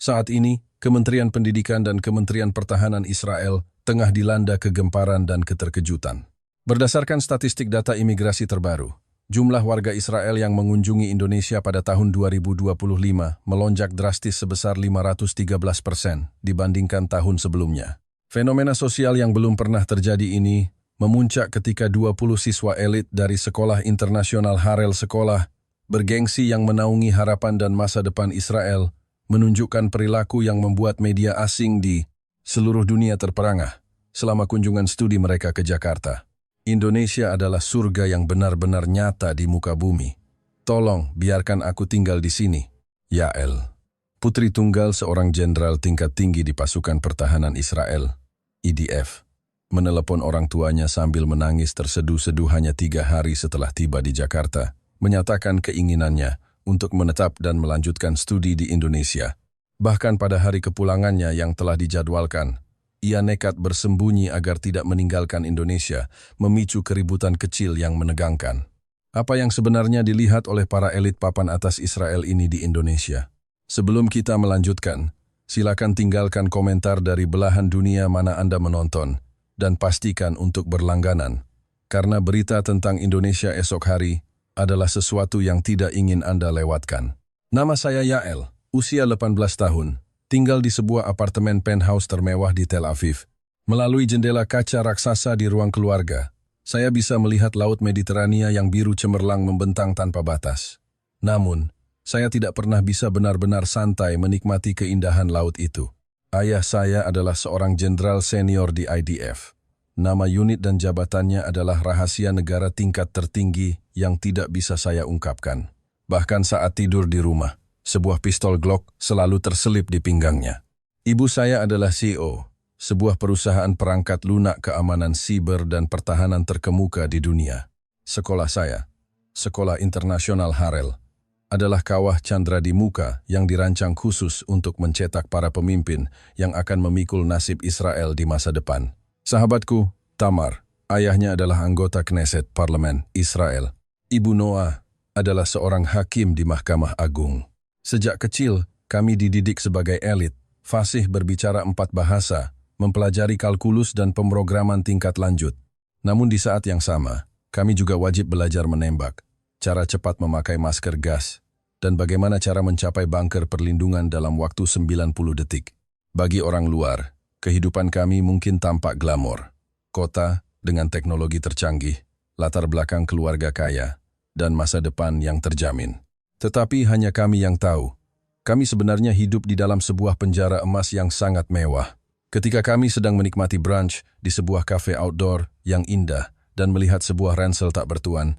Saat ini, Kementerian Pendidikan dan Kementerian Pertahanan Israel tengah dilanda kegemparan dan keterkejutan. Berdasarkan statistik data imigrasi terbaru, jumlah warga Israel yang mengunjungi Indonesia pada tahun 2025 melonjak drastis sebesar 513% dibandingkan tahun sebelumnya. Fenomena sosial yang belum pernah terjadi ini memuncak ketika 20 siswa elit dari Sekolah Internasional Harel Sekolah bergengsi yang menaungi harapan dan masa depan Israel menunjukkan perilaku yang membuat media asing di seluruh dunia terperangah selama kunjungan studi mereka ke Jakarta. Indonesia adalah surga yang benar-benar nyata di muka bumi. Tolong biarkan aku tinggal di sini. Yael, putri tunggal seorang jenderal tingkat tinggi di pasukan pertahanan Israel, IDF, menelepon orang tuanya sambil menangis terseduh-seduh hanya 3 hari setelah tiba di Jakarta, menyatakan keinginannya untuk menetap dan melanjutkan studi di Indonesia. Bahkan pada hari kepulangannya yang telah dijadwalkan, ia nekat bersembunyi agar tidak meninggalkan Indonesia, memicu keributan kecil yang menegangkan. Apa yang sebenarnya dilihat oleh para elit papan atas Israel ini di Indonesia? Sebelum kita melanjutkan, silakan tinggalkan komentar dari belahan dunia mana Anda menonton, dan pastikan untuk berlangganan, karena berita tentang Indonesia esok hari adalah sesuatu yang tidak ingin Anda lewatkan. Nama saya Yael, usia 18 tahun, tinggal di sebuah apartemen penthouse termewah di Tel Aviv. Melalui jendela kaca raksasa di ruang keluarga, saya bisa melihat Laut Mediterania yang biru cemerlang membentang tanpa batas. Namun, saya tidak pernah bisa benar-benar santai menikmati keindahan laut itu. Ayah saya adalah seorang jenderal senior di IDF. Nama unit dan jabatannya adalah rahasia negara tingkat tertinggi yang tidak bisa saya ungkapkan. Bahkan saat tidur di rumah, sebuah pistol Glock selalu terselip di pinggangnya. Ibu saya adalah CEO, sebuah perusahaan perangkat lunak keamanan siber dan pertahanan terkemuka di dunia. Sekolah saya, Sekolah Internasional Harel, adalah kawah candra di muka yang dirancang khusus untuk mencetak para pemimpin yang akan memikul nasib Israel di masa depan. Sahabatku, Tamar, ayahnya adalah anggota Knesset Parlemen Israel. Ibu Noah adalah seorang hakim di Mahkamah Agung. Sejak kecil, kami dididik sebagai elit, fasih berbicara 4 bahasa, mempelajari kalkulus dan pemrograman tingkat lanjut. Namun di saat yang sama, kami juga wajib belajar menembak, cara cepat memakai masker gas, dan bagaimana cara mencapai bunker perlindungan dalam waktu 90 detik. Bagi orang luar, kehidupan kami mungkin tampak glamor. Kota dengan teknologi tercanggih, latar belakang keluarga kaya, dan masa depan yang terjamin. Tetapi hanya kami yang tahu, kami sebenarnya hidup di dalam sebuah penjara emas yang sangat mewah. Ketika kami sedang menikmati brunch di sebuah kafe outdoor yang indah dan melihat sebuah ransel tak bertuan,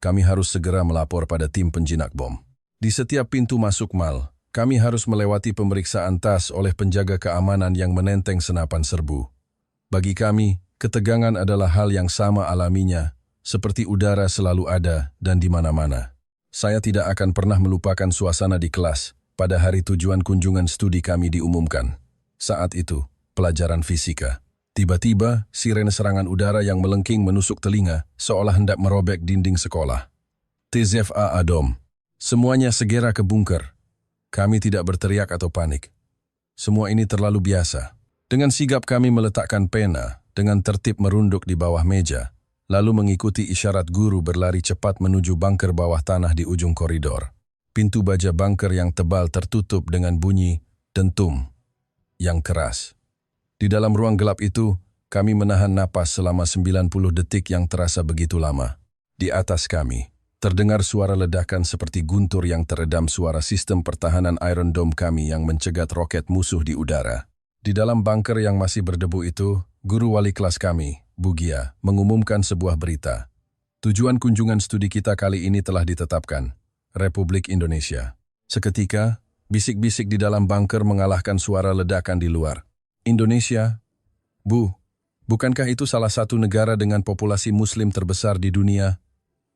kami harus segera melapor pada tim penjinak bom. Di setiap pintu masuk mal, kami harus melewati pemeriksaan tas oleh penjaga keamanan yang menenteng senapan serbu. Bagi kami, ketegangan adalah hal yang sama alaminya, seperti udara selalu ada dan di mana-mana. Saya tidak akan pernah melupakan suasana di kelas pada hari tujuan kunjungan studi kami diumumkan. Saat itu, pelajaran fisika. Tiba-tiba, sirene serangan udara yang melengking menusuk telinga, seolah hendak merobek dinding sekolah. TZFA Adom. Semuanya segera ke bunker. Kami tidak berteriak atau panik. Semua ini terlalu biasa. Dengan sigap kami meletakkan pena, dengan tertib merunduk di bawah meja, lalu mengikuti isyarat guru berlari cepat menuju bunker bawah tanah di ujung koridor. Pintu baja bunker yang tebal tertutup dengan bunyi dentum yang keras. Di dalam ruang gelap itu, kami menahan napas selama 90 detik yang terasa begitu lama. Di atas kami, terdengar suara ledakan seperti guntur yang teredam suara sistem pertahanan Iron Dome kami yang mencegat roket musuh di udara. Di dalam bunker yang masih berdebu itu, guru wali kelas kami, Bugia, mengumumkan sebuah berita. Tujuan kunjungan studi kita kali ini telah ditetapkan, Republik Indonesia. Seketika, bisik-bisik di dalam bunker mengalahkan suara ledakan di luar. Indonesia? Bu, bukankah itu salah satu negara dengan populasi muslim terbesar di dunia?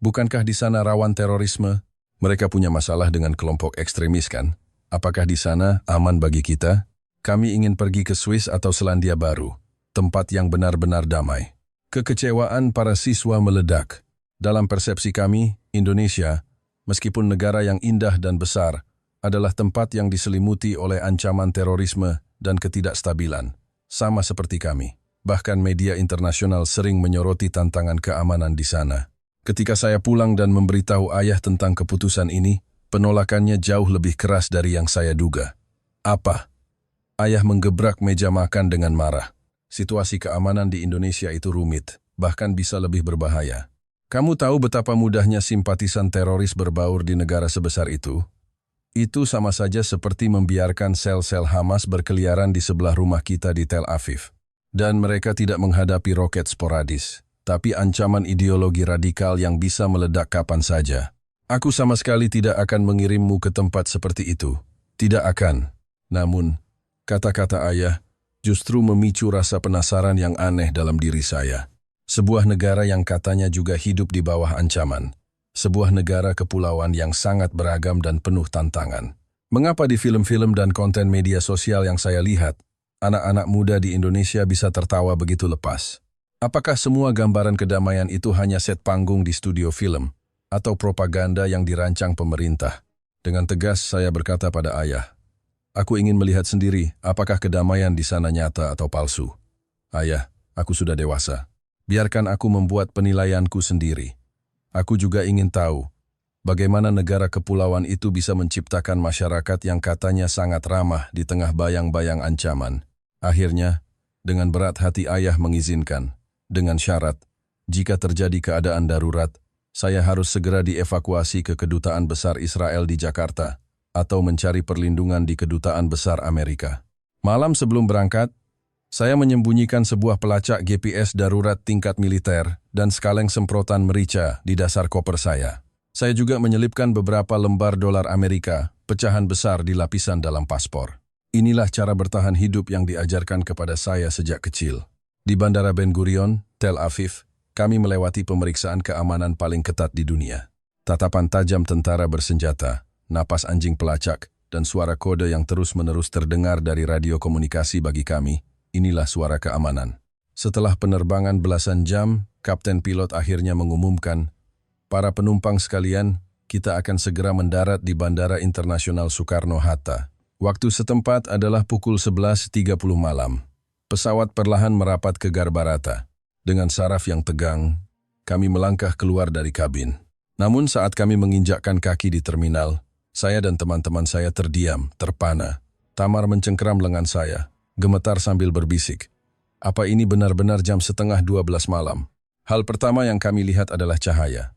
Bukankah di sana rawan terorisme? Mereka punya masalah dengan kelompok ekstremis kan? Apakah di sana aman bagi kita? Kami ingin pergi ke Swiss atau Selandia Baru, tempat yang benar-benar damai. Kekecewaan para siswa meledak. Dalam persepsi kami, Indonesia, meskipun negara yang indah dan besar, adalah tempat yang diselimuti oleh ancaman terorisme dan ketidakstabilan, sama seperti kami. Bahkan media internasional sering menyoroti tantangan keamanan di sana. Ketika saya pulang dan memberitahu ayah tentang keputusan ini, penolakannya jauh lebih keras dari yang saya duga. Apa? Ayah menggebrak meja makan dengan marah. Situasi keamanan di Indonesia itu rumit, bahkan bisa lebih berbahaya. Kamu tahu betapa mudahnya simpatisan teroris berbaur di negara sebesar itu? Itu sama saja seperti membiarkan sel-sel Hamas berkeliaran di sebelah rumah kita di Tel Aviv. Dan mereka tidak menghadapi roket sporadis, tapi ancaman ideologi radikal yang bisa meledak kapan saja. Aku sama sekali tidak akan mengirimmu ke tempat seperti itu. Tidak akan. Namun, kata-kata ayah justru memicu rasa penasaran yang aneh dalam diri saya. Sebuah negara yang katanya juga hidup di bawah ancaman. Sebuah negara kepulauan yang sangat beragam dan penuh tantangan. Mengapa di film-film dan konten media sosial yang saya lihat, anak-anak muda di Indonesia bisa tertawa begitu lepas? Apakah semua gambaran kedamaian itu hanya set panggung di studio film, atau propaganda yang dirancang pemerintah? Dengan tegas saya berkata pada ayah, aku ingin melihat sendiri apakah kedamaian di sana nyata atau palsu. Ayah, aku sudah dewasa. Biarkan aku membuat penilaianku sendiri. Aku juga ingin tahu bagaimana negara kepulauan itu bisa menciptakan masyarakat yang katanya sangat ramah di tengah bayang-bayang ancaman. Akhirnya, dengan berat hati ayah mengizinkan, dengan syarat, jika terjadi keadaan darurat, saya harus segera dievakuasi ke Kedutaan Besar Israel di Jakarta atau mencari perlindungan di Kedutaan Besar Amerika. Malam sebelum berangkat, saya menyembunyikan sebuah pelacak GPS darurat tingkat militer dan sekaleng semprotan merica di dasar koper saya. Saya juga menyelipkan beberapa lembar dolar Amerika, pecahan besar di lapisan dalam paspor. Inilah cara bertahan hidup yang diajarkan kepada saya sejak kecil. Di Bandara Ben Gurion, Tel Aviv, kami melewati pemeriksaan keamanan paling ketat di dunia. Tatapan tajam tentara bersenjata, napas anjing pelacak, dan suara kode yang terus-menerus terdengar dari radio komunikasi bagi kami. Inilah suara keamanan. Setelah penerbangan belasan jam, kapten pilot akhirnya mengumumkan, para penumpang sekalian, kita akan segera mendarat di Bandara Internasional Soekarno-Hatta. Waktu setempat adalah pukul 11.30 malam. Pesawat perlahan merapat ke Garbarata. Dengan saraf yang tegang, kami melangkah keluar dari kabin. Namun saat kami menginjakkan kaki di terminal, saya dan teman-teman saya terdiam, terpana. Tamar mencengkeram lengan saya. Gemetar sambil berbisik, apa ini benar-benar jam 11:30 malam? Hal pertama yang kami lihat adalah cahaya.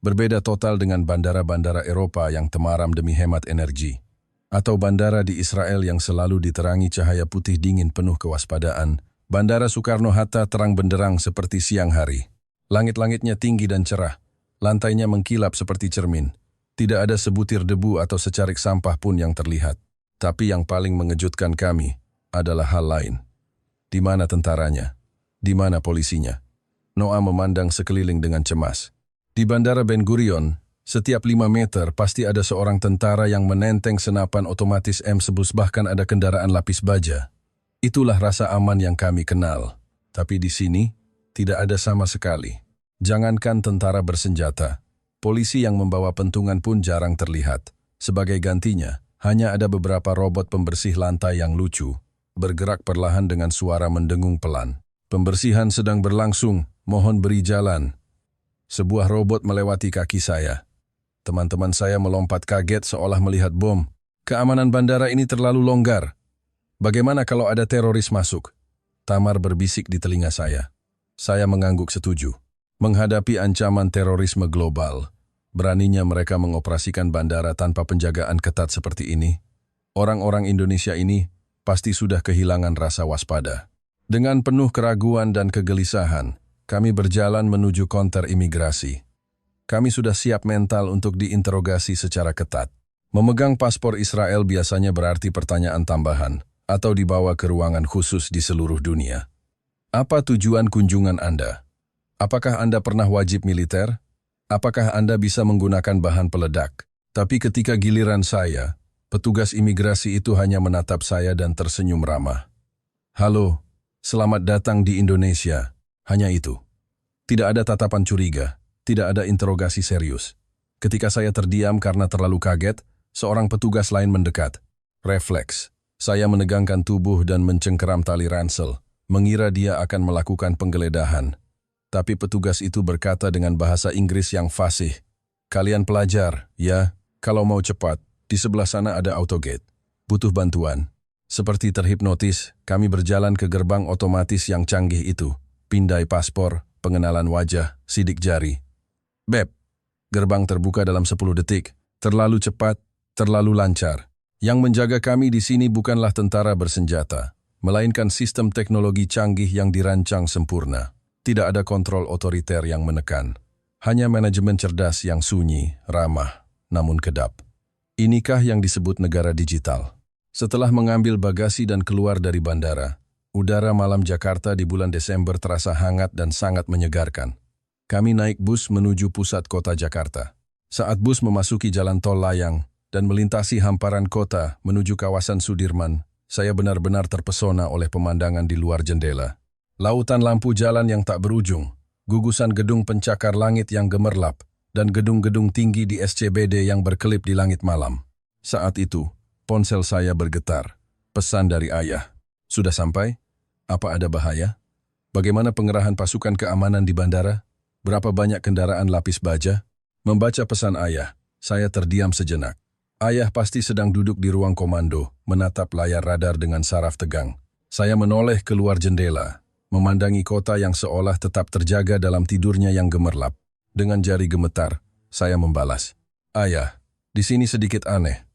Berbeda total dengan bandara-bandara Eropa yang temaram demi hemat energi. Atau bandara di Israel yang selalu diterangi cahaya putih dingin penuh kewaspadaan. Bandara Soekarno-Hatta terang benderang seperti siang hari. Langit-langitnya tinggi dan cerah. Lantainya mengkilap seperti cermin. Tidak ada sebutir debu atau secarik sampah pun yang terlihat. Tapi yang paling mengejutkan kami adalah hal lain. Di mana tentaranya? Di mana polisinya? Noah memandang sekeliling dengan cemas. Di Bandara Ben Gurion, setiap 5 meter pasti ada seorang tentara yang menenteng senapan otomatis M11, bahkan ada kendaraan lapis baja. Itulah rasa aman yang kami kenal. Tapi di sini, tidak ada sama sekali. Jangankan tentara bersenjata, polisi yang membawa pentungan pun jarang terlihat. Sebagai gantinya, hanya ada beberapa robot pembersih lantai yang lucu, bergerak perlahan dengan suara mendengung pelan. Pembersihan sedang berlangsung, mohon beri jalan. Sebuah robot melewati kaki saya. Teman-teman saya melompat kaget seolah melihat bom. Keamanan bandara ini terlalu longgar. Bagaimana kalau ada teroris masuk? Tamar berbisik di telinga saya. Saya mengangguk setuju. Menghadapi ancaman terorisme global, beraninya mereka mengoperasikan bandara tanpa penjagaan ketat seperti ini. Orang-orang Indonesia ini pasti sudah kehilangan rasa waspada. Dengan penuh keraguan dan kegelisahan, kami berjalan menuju konter imigrasi. Kami sudah siap mental untuk diinterogasi secara ketat. Memegang paspor Israel biasanya berarti pertanyaan tambahan, atau dibawa ke ruangan khusus di seluruh dunia. Apa tujuan kunjungan Anda? Apakah Anda pernah wajib militer? Apakah Anda bisa menggunakan bahan peledak? Tapi ketika giliran saya, petugas imigrasi itu hanya menatap saya dan tersenyum ramah. Halo, selamat datang di Indonesia. Hanya itu. Tidak ada tatapan curiga, tidak ada interogasi serius. Ketika saya terdiam karena terlalu kaget, Seorang petugas lain mendekat. Refleks. Saya menegangkan tubuh dan mencengkeram tali ransel, mengira dia akan melakukan penggeledahan. Tapi petugas itu berkata dengan bahasa Inggris yang fasih, "Kalian pelajar, ya? Kalau mau cepat, di sebelah sana ada autogate. Butuh bantuan." Seperti terhipnotis, kami berjalan ke gerbang otomatis yang canggih itu. Pindai paspor, pengenalan wajah, sidik jari. Beb, gerbang terbuka dalam 10 detik. Terlalu cepat, terlalu lancar. Yang menjaga kami di sini bukanlah tentara bersenjata, melainkan sistem teknologi canggih yang dirancang sempurna. Tidak ada kontrol otoriter yang menekan. Hanya manajemen cerdas yang sunyi, ramah, namun kedap. Inikah yang disebut negara digital? Setelah mengambil bagasi dan keluar dari bandara, udara malam Jakarta di bulan Desember terasa hangat dan sangat menyegarkan. Kami naik bus menuju pusat kota Jakarta. Saat bus memasuki jalan tol layang dan melintasi hamparan kota menuju kawasan Sudirman, saya benar-benar terpesona oleh pemandangan di luar jendela. Lautan lampu jalan yang tak berujung, gugusan gedung pencakar langit yang gemerlap, dan gedung-gedung tinggi di SCBD yang berkelip di langit malam. Saat itu, ponsel saya bergetar. Pesan dari ayah. "Sudah sampai? Apa ada bahaya? Bagaimana pengerahan pasukan keamanan di bandara? Berapa banyak kendaraan lapis baja?" Membaca pesan ayah, saya terdiam sejenak. Ayah pasti sedang duduk di ruang komando, menatap layar radar dengan saraf tegang. Saya menoleh keluar jendela, memandangi kota yang seolah tetap terjaga dalam tidurnya yang gemerlap. Dengan jari gemetar, saya membalas, "Ayah, di sini sedikit aneh.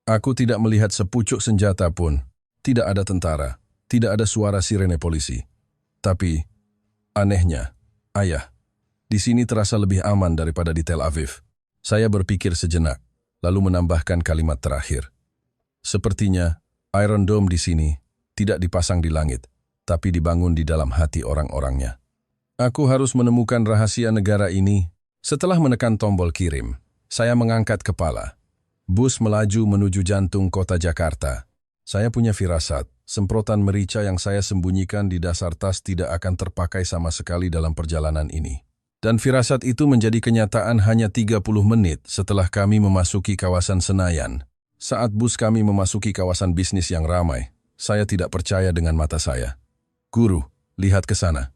Aku tidak melihat sepucuk senjata pun. Tidak ada tentara, tidak ada suara sirene polisi. Tapi, anehnya, ayah, di sini terasa lebih aman daripada di Tel Aviv." Saya berpikir sejenak, lalu menambahkan kalimat terakhir. "Sepertinya Iron Dome di sini tidak dipasang di langit, tapi dibangun di dalam hati orang-orangnya." Aku harus menemukan rahasia negara ini. Setelah menekan tombol kirim, saya mengangkat kepala. Bus melaju menuju jantung kota Jakarta. Saya punya firasat, semprotan merica yang saya sembunyikan di dasar tas tidak akan terpakai sama sekali dalam perjalanan ini. Dan firasat itu menjadi kenyataan hanya 30 menit setelah kami memasuki kawasan Senayan. Saat bus kami memasuki kawasan bisnis yang ramai, saya tidak percaya dengan mata saya. "Guru, lihat ke sana."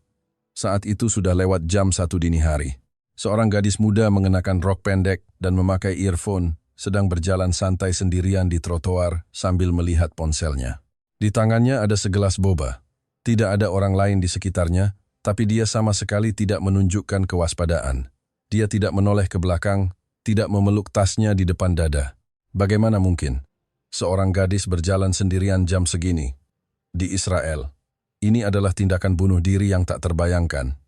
Saat itu sudah lewat jam 1 dini hari. Seorang gadis muda mengenakan rok pendek dan memakai earphone sedang berjalan santai sendirian di trotoar sambil melihat ponselnya. Di tangannya ada segelas boba. Tidak ada orang lain di sekitarnya, tapi dia sama sekali tidak menunjukkan kewaspadaan. Dia tidak menoleh ke belakang, tidak memeluk tasnya di depan dada. Bagaimana mungkin? Seorang gadis berjalan sendirian jam segini. Di Israel, ini adalah tindakan bunuh diri yang tak terbayangkan.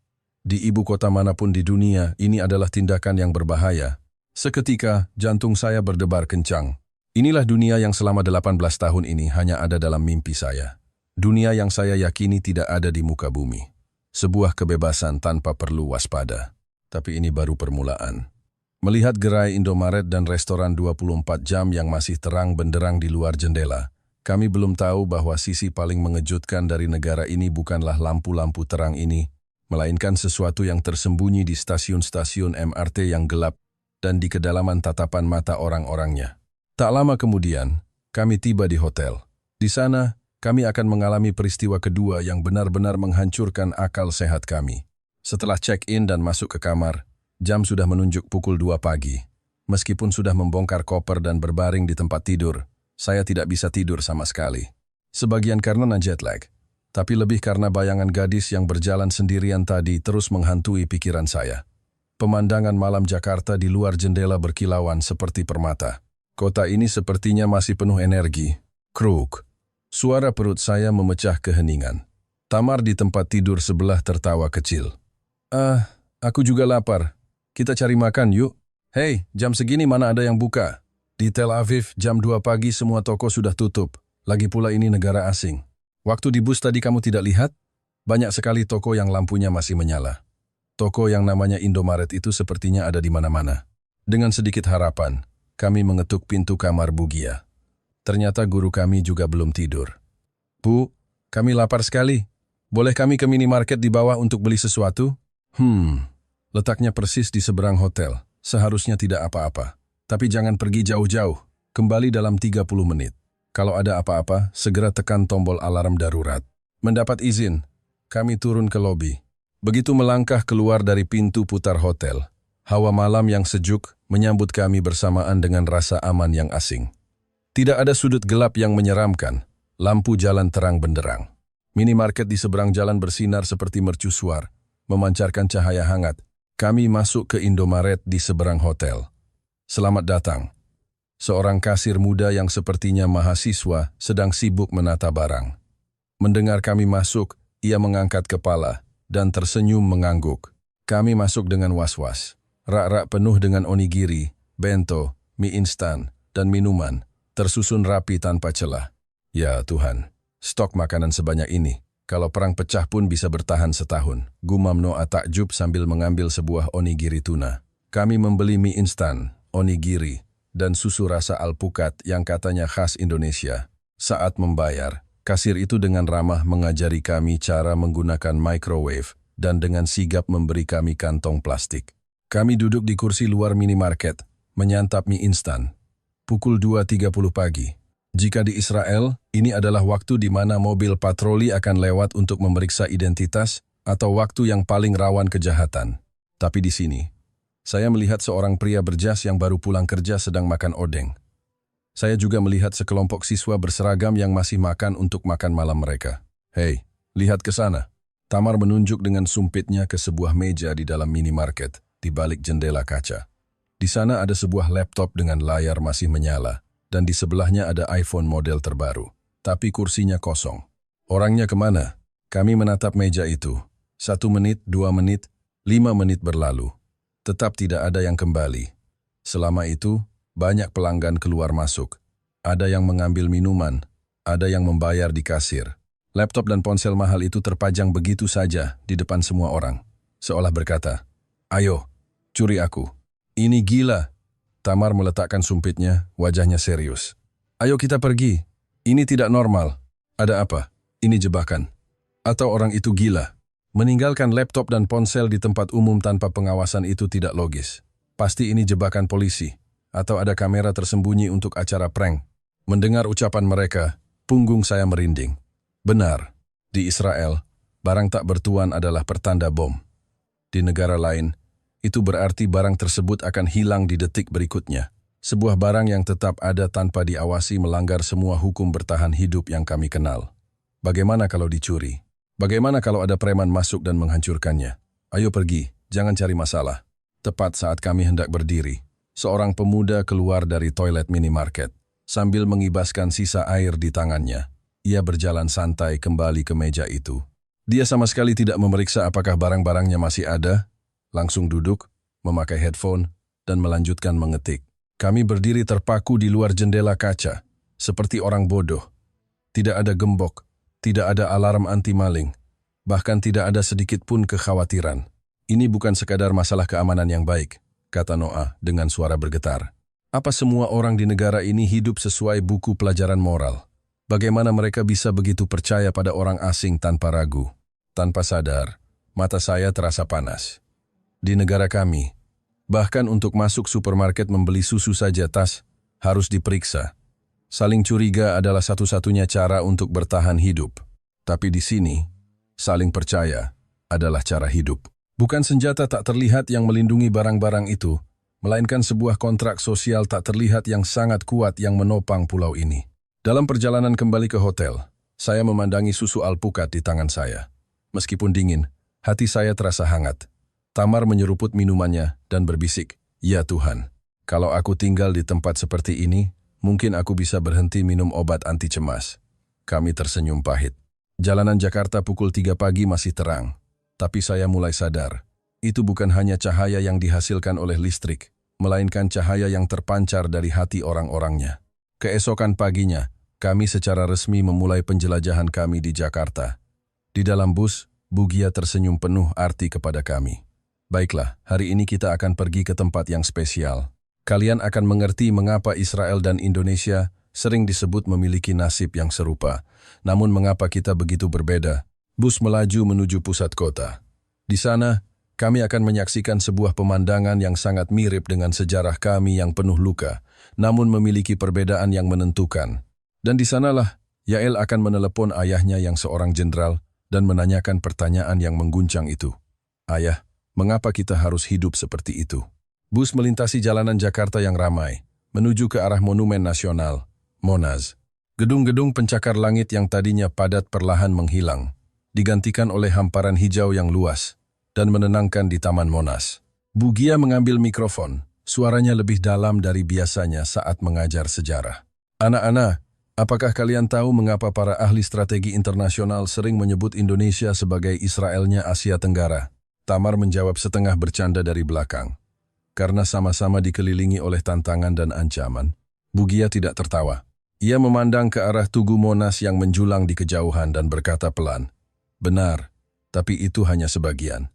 Di ibu kota manapun di dunia, ini adalah tindakan yang berbahaya. Seketika, jantung saya berdebar kencang. Inilah dunia yang selama 18 tahun ini hanya ada dalam mimpi saya. Dunia yang saya yakini tidak ada di muka bumi. Sebuah kebebasan tanpa perlu waspada. Tapi ini baru permulaan. Melihat gerai Indomaret dan restoran 24 jam yang masih terang benderang di luar jendela, kami belum tahu bahwa sisi paling mengejutkan dari negara ini bukanlah lampu-lampu terang ini, melainkan sesuatu yang tersembunyi di stasiun-stasiun MRT yang gelap dan di kedalaman tatapan mata orang-orangnya. Tak lama kemudian, kami tiba di hotel. Di sana, kami akan mengalami peristiwa kedua yang benar-benar menghancurkan akal sehat kami. Setelah check-in dan masuk ke kamar, jam sudah menunjuk pukul 2 pagi. Meskipun sudah membongkar koper dan berbaring di tempat tidur, saya tidak bisa tidur sama sekali. Sebagian karena jet lag, tapi lebih karena bayangan gadis yang berjalan sendirian tadi terus menghantui pikiran saya. Pemandangan malam Jakarta di luar jendela berkilauan seperti permata. Kota ini sepertinya masih penuh energi. Kruk. Suara perut saya memecah keheningan. Tamar di tempat tidur sebelah tertawa kecil. Aku juga lapar. Kita cari makan yuk. Hei, jam segini mana ada yang buka? Di Tel Aviv, jam 2 pagi semua toko sudah tutup. Lagi pula ini negara asing. Waktu di bus tadi kamu tidak lihat? Banyak sekali toko yang lampunya masih menyala. Toko yang namanya Indomaret itu sepertinya ada di mana-mana. Dengan sedikit harapan, kami mengetuk pintu kamar Bugia. Ternyata guru kami juga belum tidur. "Bu, kami lapar sekali. Boleh kami ke minimarket di bawah untuk beli sesuatu?" Letaknya persis di seberang hotel. Seharusnya tidak apa-apa. Tapi jangan pergi jauh-jauh. Kembali dalam 30 menit. Kalau ada apa-apa, segera tekan tombol alarm darurat. Mendapat izin, kami turun ke lobi. Begitu melangkah keluar dari pintu putar hotel, hawa malam yang sejuk menyambut kami bersamaan dengan rasa aman yang asing. Tidak ada sudut gelap yang menyeramkan, lampu jalan terang benderang. Minimarket di seberang jalan bersinar seperti mercusuar, memancarkan cahaya hangat. Kami masuk ke Indomaret di seberang hotel. Selamat datang. Seorang kasir muda yang sepertinya mahasiswa sedang sibuk menata barang. Mendengar kami masuk, ia mengangkat kepala dan tersenyum mengangguk. Kami masuk dengan was-was. Rak-rak penuh dengan onigiri, bento, mie instan, dan minuman, tersusun rapi tanpa celah. Ya Tuhan, stok makanan sebanyak ini. Kalau perang pecah pun bisa bertahan setahun. Gumam Noah takjub sambil mengambil sebuah onigiri tuna. Kami membeli mie instan, onigiri, dan susu rasa alpukat yang katanya khas Indonesia. Saat membayar, kasir itu dengan ramah mengajari kami cara menggunakan microwave dan dengan sigap memberi kami kantong plastik. Kami duduk di kursi luar minimarket, menyantap mie instan. Pukul 2.30 pagi. Jika di Israel, ini adalah waktu di mana mobil patroli akan lewat untuk memeriksa identitas atau waktu yang paling rawan kejahatan. Tapi di sini, saya melihat seorang pria berjas yang baru pulang kerja sedang makan odeng. Saya juga melihat sekelompok siswa berseragam yang masih makan untuk makan malam mereka. Hei, lihat ke sana. Tamar menunjuk dengan sumpitnya ke sebuah meja di dalam minimarket, di balik jendela kaca. Di sana ada sebuah laptop dengan layar masih menyala, dan di sebelahnya ada iPhone model terbaru. Tapi kursinya kosong. Orangnya kemana? Kami menatap meja itu. 1 menit, 2 menit, 5 menit berlalu. Tetap tidak ada yang kembali. Selama itu, banyak pelanggan keluar masuk. Ada yang mengambil minuman, ada yang membayar di kasir. Laptop dan ponsel mahal itu terpajang begitu saja di depan semua orang. Seolah berkata, "Ayo, curi aku." Ini gila. Tamar meletakkan sumpitnya, wajahnya serius. "Ayo kita pergi. Ini tidak normal. Ada apa? Ini jebakan. Atau orang itu gila?" Meninggalkan laptop dan ponsel di tempat umum tanpa pengawasan itu tidak logis. Pasti ini jebakan polisi. Atau ada kamera tersembunyi untuk acara prank. Mendengar ucapan mereka, punggung saya merinding. Benar, di Israel, barang tak bertuan adalah pertanda bom. Di negara lain, itu berarti barang tersebut akan hilang di detik berikutnya. Sebuah barang yang tetap ada tanpa diawasi melanggar semua hukum bertahan hidup yang kami kenal. Bagaimana kalau dicuri? Bagaimana kalau ada preman masuk dan menghancurkannya? Ayo pergi, jangan cari masalah. Tepat saat kami hendak berdiri, seorang pemuda keluar dari toilet minimarket, sambil mengibaskan sisa air di tangannya. Ia berjalan santai kembali ke meja itu. Dia sama sekali tidak memeriksa apakah barang-barangnya masih ada, langsung duduk, memakai headphone, dan melanjutkan mengetik. Kami berdiri terpaku di luar jendela kaca, seperti orang bodoh. Tidak ada gembok, tidak ada alarm anti-maling, bahkan tidak ada sedikit pun kekhawatiran. Ini bukan sekadar masalah keamanan yang baik, kata Noah dengan suara bergetar. Apa semua orang di negara ini hidup sesuai buku pelajaran moral? Bagaimana mereka bisa begitu percaya pada orang asing tanpa ragu? Tanpa sadar, mata saya terasa panas. Di negara kami, bahkan untuk masuk supermarket membeli susu saja harus diperiksa. Saling curiga adalah satu-satunya cara untuk bertahan hidup. Tapi di sini, saling percaya adalah cara hidup. Bukan senjata tak terlihat yang melindungi barang-barang itu, melainkan sebuah kontrak sosial tak terlihat yang sangat kuat yang menopang pulau ini. Dalam perjalanan kembali ke hotel, saya memandangi susu alpukat di tangan saya. Meskipun dingin, hati saya terasa hangat. Tamar menyeruput minumannya dan berbisik, "Ya Tuhan, kalau aku tinggal di tempat seperti ini, mungkin aku bisa berhenti minum obat anti cemas." Kami tersenyum pahit. Jalanan Jakarta pukul 3 pagi masih terang, tapi saya mulai sadar. Itu bukan hanya cahaya yang dihasilkan oleh listrik, melainkan cahaya yang terpancar dari hati orang-orangnya. Keesokan paginya, kami secara resmi memulai penjelajahan kami di Jakarta. Di dalam bus, Bugia tersenyum penuh arti kepada kami. "Baiklah, hari ini kita akan pergi ke tempat yang spesial. Kalian akan mengerti mengapa Israel dan Indonesia sering disebut memiliki nasib yang serupa. Namun mengapa kita begitu berbeda?" Bus melaju menuju pusat kota. Di sana, kami akan menyaksikan sebuah pemandangan yang sangat mirip dengan sejarah kami yang penuh luka, namun memiliki perbedaan yang menentukan. Dan di sanalah Yael akan menelepon ayahnya yang seorang jenderal dan menanyakan pertanyaan yang mengguncang itu. Ayah, mengapa kita harus hidup seperti itu? Bus melintasi jalanan Jakarta yang ramai, menuju ke arah Monumen Nasional, Monas. Gedung-gedung pencakar langit yang tadinya padat perlahan menghilang, digantikan oleh hamparan hijau yang luas dan menenangkan di Taman Monas. Bugia mengambil mikrofon, suaranya lebih dalam dari biasanya saat mengajar sejarah. Anak-anak, apakah kalian tahu mengapa para ahli strategi internasional sering menyebut Indonesia sebagai Israelnya Asia Tenggara? Tamar menjawab setengah bercanda dari belakang. Karena sama-sama dikelilingi oleh tantangan dan ancaman. Bugia tidak tertawa. Ia memandang ke arah Tugu Monas yang menjulang di kejauhan dan berkata pelan, "Benar, tapi itu hanya sebagian.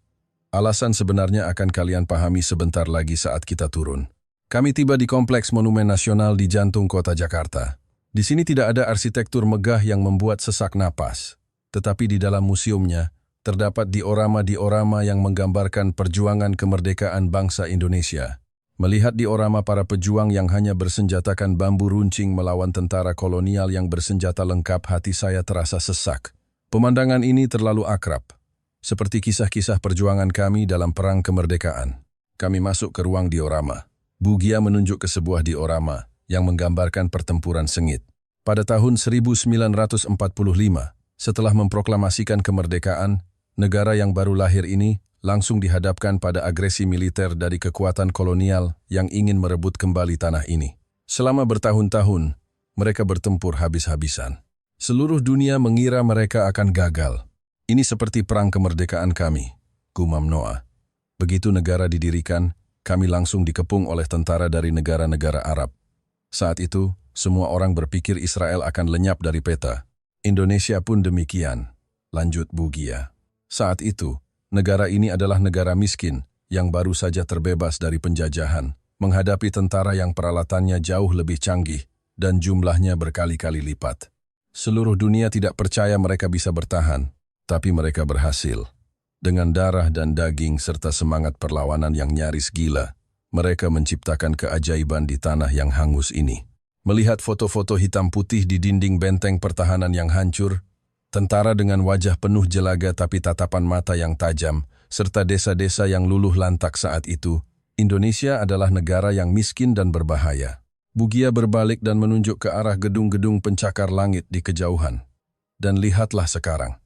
Alasan sebenarnya akan kalian pahami sebentar lagi saat kita turun." Kami tiba di Kompleks Monumen Nasional di jantung kota Jakarta. Di sini tidak ada arsitektur megah yang membuat sesak napas, tetapi di dalam museumnya terdapat diorama-diorama yang menggambarkan perjuangan kemerdekaan bangsa Indonesia. Melihat diorama para pejuang yang hanya bersenjatakan bambu runcing melawan tentara kolonial yang bersenjata lengkap, hati saya terasa sesak. Pemandangan ini terlalu akrab, seperti kisah-kisah perjuangan kami dalam perang kemerdekaan. Kami masuk ke ruang diorama. Bugia menunjuk ke sebuah diorama yang menggambarkan pertempuran sengit. Pada tahun 1945, setelah memproklamasikan kemerdekaan, negara yang baru lahir ini langsung dihadapkan pada agresi militer dari kekuatan kolonial yang ingin merebut kembali tanah ini. Selama bertahun-tahun, mereka bertempur habis-habisan. Seluruh dunia mengira mereka akan gagal. Ini seperti perang kemerdekaan kami, gumam Noah. Begitu negara didirikan, kami langsung dikepung oleh tentara dari negara-negara Arab. Saat itu, semua orang berpikir Israel akan lenyap dari peta. Indonesia pun demikian, lanjut Bugia. Saat itu, negara ini adalah negara miskin yang baru saja terbebas dari penjajahan, menghadapi tentara yang peralatannya jauh lebih canggih dan jumlahnya berkali-kali lipat. Seluruh dunia tidak percaya mereka bisa bertahan, tapi mereka berhasil. Dengan darah dan daging serta semangat perlawanan yang nyaris gila, mereka menciptakan keajaiban di tanah yang hangus ini. Melihat foto-foto hitam putih di dinding benteng pertahanan yang hancur, tentara dengan wajah penuh jelaga tapi tatapan mata yang tajam, serta desa-desa yang luluh lantak saat itu, Indonesia adalah negara yang miskin dan berbahaya. Bugia berbalik dan menunjuk ke arah gedung-gedung pencakar langit di kejauhan. Dan lihatlah sekarang.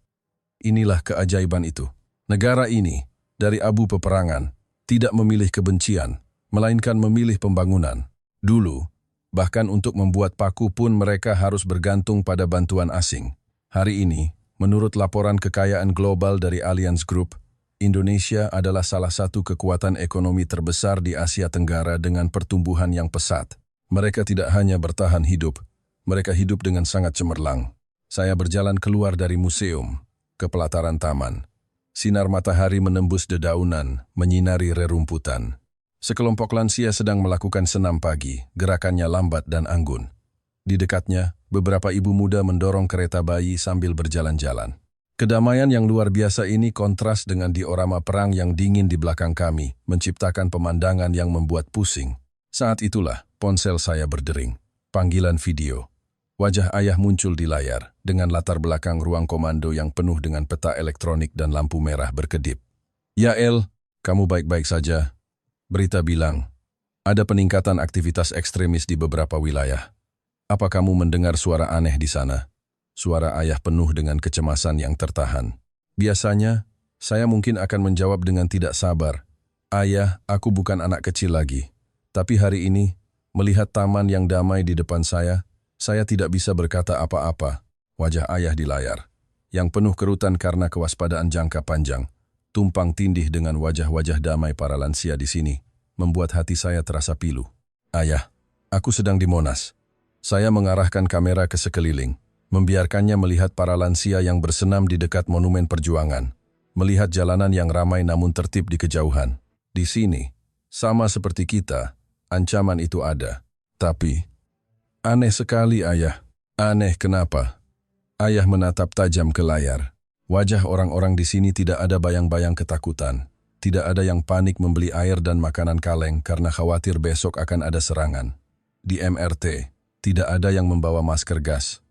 Inilah keajaiban itu. Negara ini, dari abu peperangan, tidak memilih kebencian, melainkan memilih pembangunan. Dulu, bahkan untuk membuat paku pun mereka harus bergantung pada bantuan asing. Hari ini, menurut laporan kekayaan global dari Allianz Group, Indonesia adalah salah satu kekuatan ekonomi terbesar di Asia Tenggara dengan pertumbuhan yang pesat. Mereka tidak hanya bertahan hidup, mereka hidup dengan sangat cemerlang. Saya berjalan keluar dari museum, ke pelataran taman. Sinar matahari menembus dedaunan, menyinari rerumputan. Sekelompok lansia sedang melakukan senam pagi, gerakannya lambat dan anggun. Di dekatnya, beberapa ibu muda mendorong kereta bayi sambil berjalan-jalan. Kedamaian yang luar biasa ini kontras dengan diorama perang yang dingin di belakang kami, menciptakan pemandangan yang membuat pusing. Saat itulah, ponsel saya berdering. Panggilan video. Wajah ayah muncul di layar, dengan latar belakang ruang komando yang penuh dengan peta elektronik dan lampu merah berkedip. "Yael, kamu baik-baik saja?" Berita bilang, ada peningkatan aktivitas ekstremis di beberapa wilayah. "Apa kamu mendengar suara aneh di sana?" Suara ayah penuh dengan kecemasan yang tertahan. Biasanya, saya mungkin akan menjawab dengan tidak sabar. "Ayah, aku bukan anak kecil lagi." Tapi hari ini, melihat taman yang damai di depan saya tidak bisa berkata apa-apa. Wajah ayah di layar, yang penuh kerutan karena kewaspadaan jangka panjang, tumpang tindih dengan wajah-wajah damai para lansia di sini, membuat hati saya terasa pilu. "Ayah, aku sedang di Monas." Saya mengarahkan kamera ke sekeliling, membiarkannya melihat para lansia yang bersenam di dekat Monumen Perjuangan, melihat jalanan yang ramai namun tertib di kejauhan. Di sini, sama seperti kita, ancaman itu ada. Tapi, aneh sekali ayah. "Aneh kenapa?" Ayah menatap tajam ke layar. Wajah orang-orang di sini tidak ada bayang-bayang ketakutan. Tidak ada yang panik membeli air dan makanan kaleng karena khawatir besok akan ada serangan. Di MRT, tidak ada yang membawa masker gas.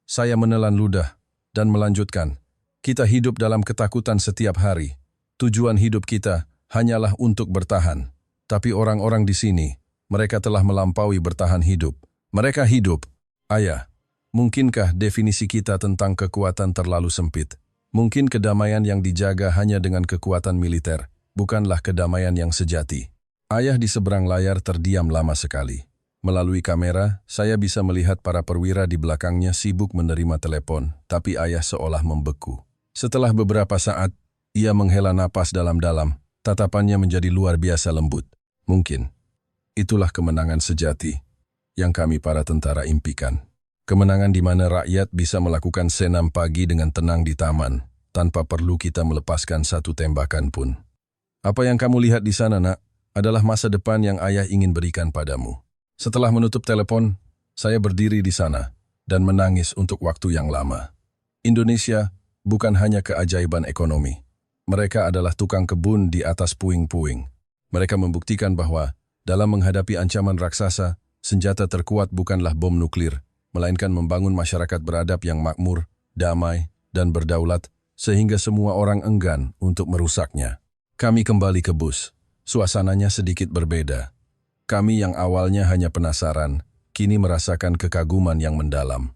Saya menelan ludah dan melanjutkan. Kita hidup dalam ketakutan setiap hari. Tujuan hidup kita hanyalah untuk bertahan. Tapi orang-orang di sini, mereka telah melampaui bertahan hidup. Mereka hidup. Ayah, mungkinkah definisi kita tentang kekuatan terlalu sempit? Mungkin kedamaian yang dijaga hanya dengan kekuatan militer, bukanlah kedamaian yang sejati. Ayah di seberang layar terdiam lama sekali. Melalui kamera, saya bisa melihat para perwira di belakangnya sibuk menerima telepon, tapi ayah seolah membeku. Setelah beberapa saat, ia menghela napas dalam-dalam, tatapannya menjadi luar biasa lembut. Mungkin, itulah kemenangan sejati yang kami para tentara impikan. Kemenangan di mana rakyat bisa melakukan senam pagi dengan tenang di taman, tanpa perlu kita melepaskan satu tembakan pun. Apa yang kamu lihat di sana, nak, adalah masa depan yang ayah ingin berikan padamu. Setelah menutup telepon, saya berdiri di sana dan menangis untuk waktu yang lama. Indonesia bukan hanya keajaiban ekonomi. Mereka adalah tukang kebun di atas puing-puing. Mereka membuktikan bahwa dalam menghadapi ancaman raksasa, senjata terkuat bukanlah bom nuklir, melainkan membangun masyarakat beradab yang makmur, damai, dan berdaulat, sehingga semua orang enggan untuk merusaknya. Kami kembali ke bus. Suasananya sedikit berbeda. Kami yang awalnya hanya penasaran, kini merasakan kekaguman yang mendalam.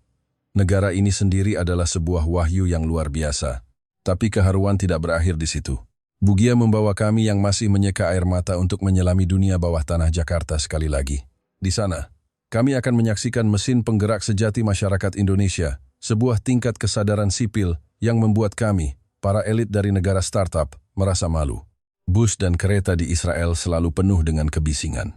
Negara ini sendiri adalah sebuah wahyu yang luar biasa. Tapi keharuan tidak berakhir di situ. Bugia membawa kami yang masih menyeka air mata untuk menyelami dunia bawah tanah Jakarta sekali lagi. Di sana, kami akan menyaksikan mesin penggerak sejati masyarakat Indonesia, sebuah tingkat kesadaran sipil yang membuat kami, para elit dari negara startup, merasa malu. Bus dan kereta di Israel selalu penuh dengan kebisingan.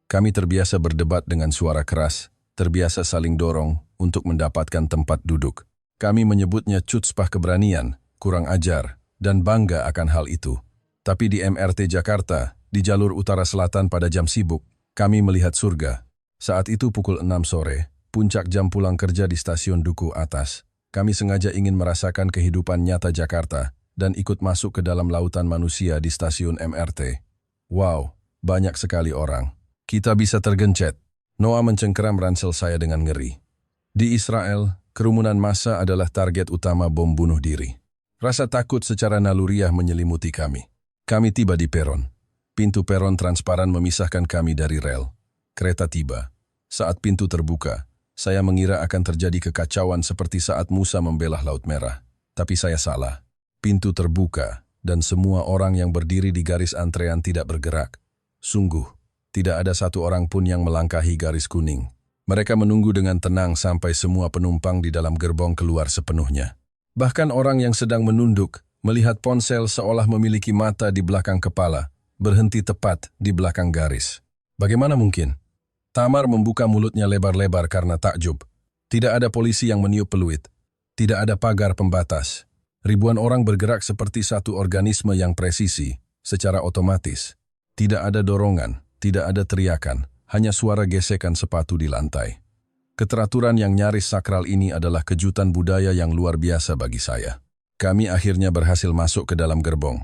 Kami terbiasa berdebat dengan suara keras, terbiasa saling dorong untuk mendapatkan tempat duduk. Kami menyebutnya chutzpah keberanian, kurang ajar, dan bangga akan hal itu. Tapi di MRT Jakarta, di jalur utara selatan pada jam sibuk, kami melihat surga. Saat itu pukul 6 sore, puncak jam pulang kerja di stasiun Duku Atas. Kami sengaja ingin merasakan kehidupan nyata Jakarta dan ikut masuk ke dalam lautan manusia di stasiun MRT. Wow, banyak sekali orang. Kita bisa tergencet. Noah mencengkeram ransel saya dengan ngeri. Di Israel, kerumunan massa adalah target utama bom bunuh diri. Rasa takut secara naluriah menyelimuti kami. Kami tiba di peron. Pintu peron transparan memisahkan kami dari rel. Kereta tiba. Saat pintu terbuka, saya mengira akan terjadi kekacauan seperti saat Musa membelah Laut Merah. Tapi saya salah. Pintu terbuka, dan semua orang yang berdiri di garis antrean tidak bergerak. Sungguh, tidak ada satu orang pun yang melangkahi garis kuning. Mereka menunggu dengan tenang sampai semua penumpang di dalam gerbong keluar sepenuhnya. Bahkan orang yang sedang menunduk, melihat ponsel seolah memiliki mata di belakang kepala, berhenti tepat di belakang garis. Bagaimana mungkin? Tamar membuka mulutnya lebar-lebar karena takjub. Tidak ada polisi yang meniup peluit. Tidak ada pagar pembatas. Ribuan orang bergerak seperti satu organisme yang presisi, secara otomatis. Tidak ada dorongan. Tidak ada teriakan, hanya suara gesekan sepatu di lantai. Keteraturan yang nyaris sakral ini adalah kejutan budaya yang luar biasa bagi saya. Kami akhirnya berhasil masuk ke dalam gerbong.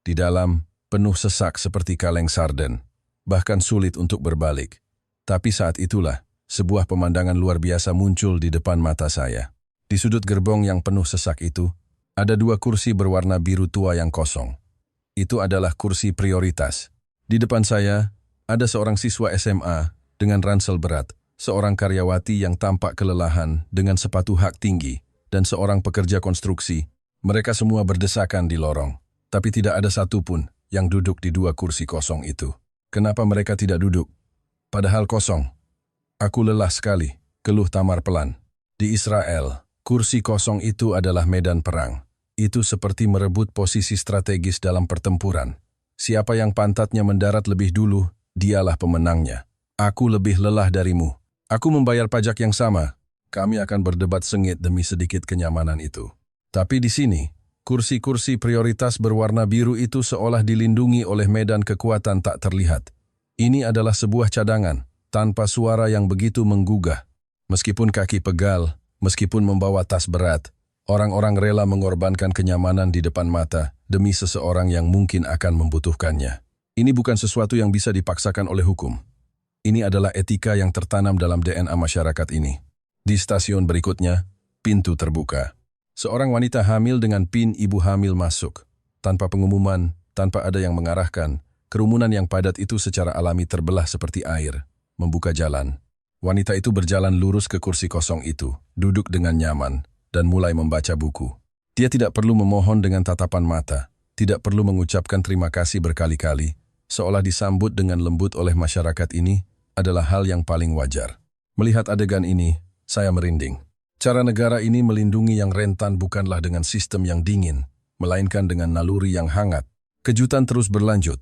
Di dalam, penuh sesak seperti kaleng sarden, bahkan sulit untuk berbalik. Tapi saat itulah, sebuah pemandangan luar biasa muncul di depan mata saya. Di sudut gerbong yang penuh sesak itu, ada 2 kursi berwarna biru tua yang kosong. Itu adalah kursi prioritas. Di depan saya, ada seorang siswa SMA dengan ransel berat, seorang karyawati yang tampak kelelahan dengan sepatu hak tinggi, dan seorang pekerja konstruksi. Mereka semua berdesakan di lorong, tapi tidak ada satupun yang duduk di 2 kursi kosong itu. Kenapa mereka tidak duduk? Padahal kosong. Aku lelah sekali, keluh Tamar pelan. Di Israel, kursi kosong itu adalah medan perang. Itu seperti merebut posisi strategis dalam pertempuran. Siapa yang pantatnya mendarat lebih dulu, dialah pemenangnya. Aku lebih lelah darimu. Aku membayar pajak yang sama. Kami akan berdebat sengit demi sedikit kenyamanan itu. Tapi di sini, kursi-kursi prioritas berwarna biru itu seolah dilindungi oleh medan kekuatan tak terlihat. Ini adalah sebuah cadangan, tanpa suara yang begitu menggugah. Meskipun kaki pegal, meskipun membawa tas berat, orang-orang rela mengorbankan kenyamanan di depan mata demi seseorang yang mungkin akan membutuhkannya. Ini bukan sesuatu yang bisa dipaksakan oleh hukum. Ini adalah etika yang tertanam dalam DNA masyarakat ini. Di stasiun berikutnya, pintu terbuka. Seorang wanita hamil dengan pin ibu hamil masuk. Tanpa pengumuman, tanpa ada yang mengarahkan, kerumunan yang padat itu secara alami terbelah seperti air, membuka jalan. Wanita itu berjalan lurus ke kursi kosong itu, duduk dengan nyaman, dan mulai membaca buku. Dia tidak perlu memohon dengan tatapan mata, tidak perlu mengucapkan terima kasih berkali-kali, seolah disambut dengan lembut oleh masyarakat ini adalah hal yang paling wajar. Melihat adegan ini, saya merinding. Cara negara ini melindungi yang rentan bukanlah dengan sistem yang dingin, melainkan dengan naluri yang hangat. Kejutan terus berlanjut.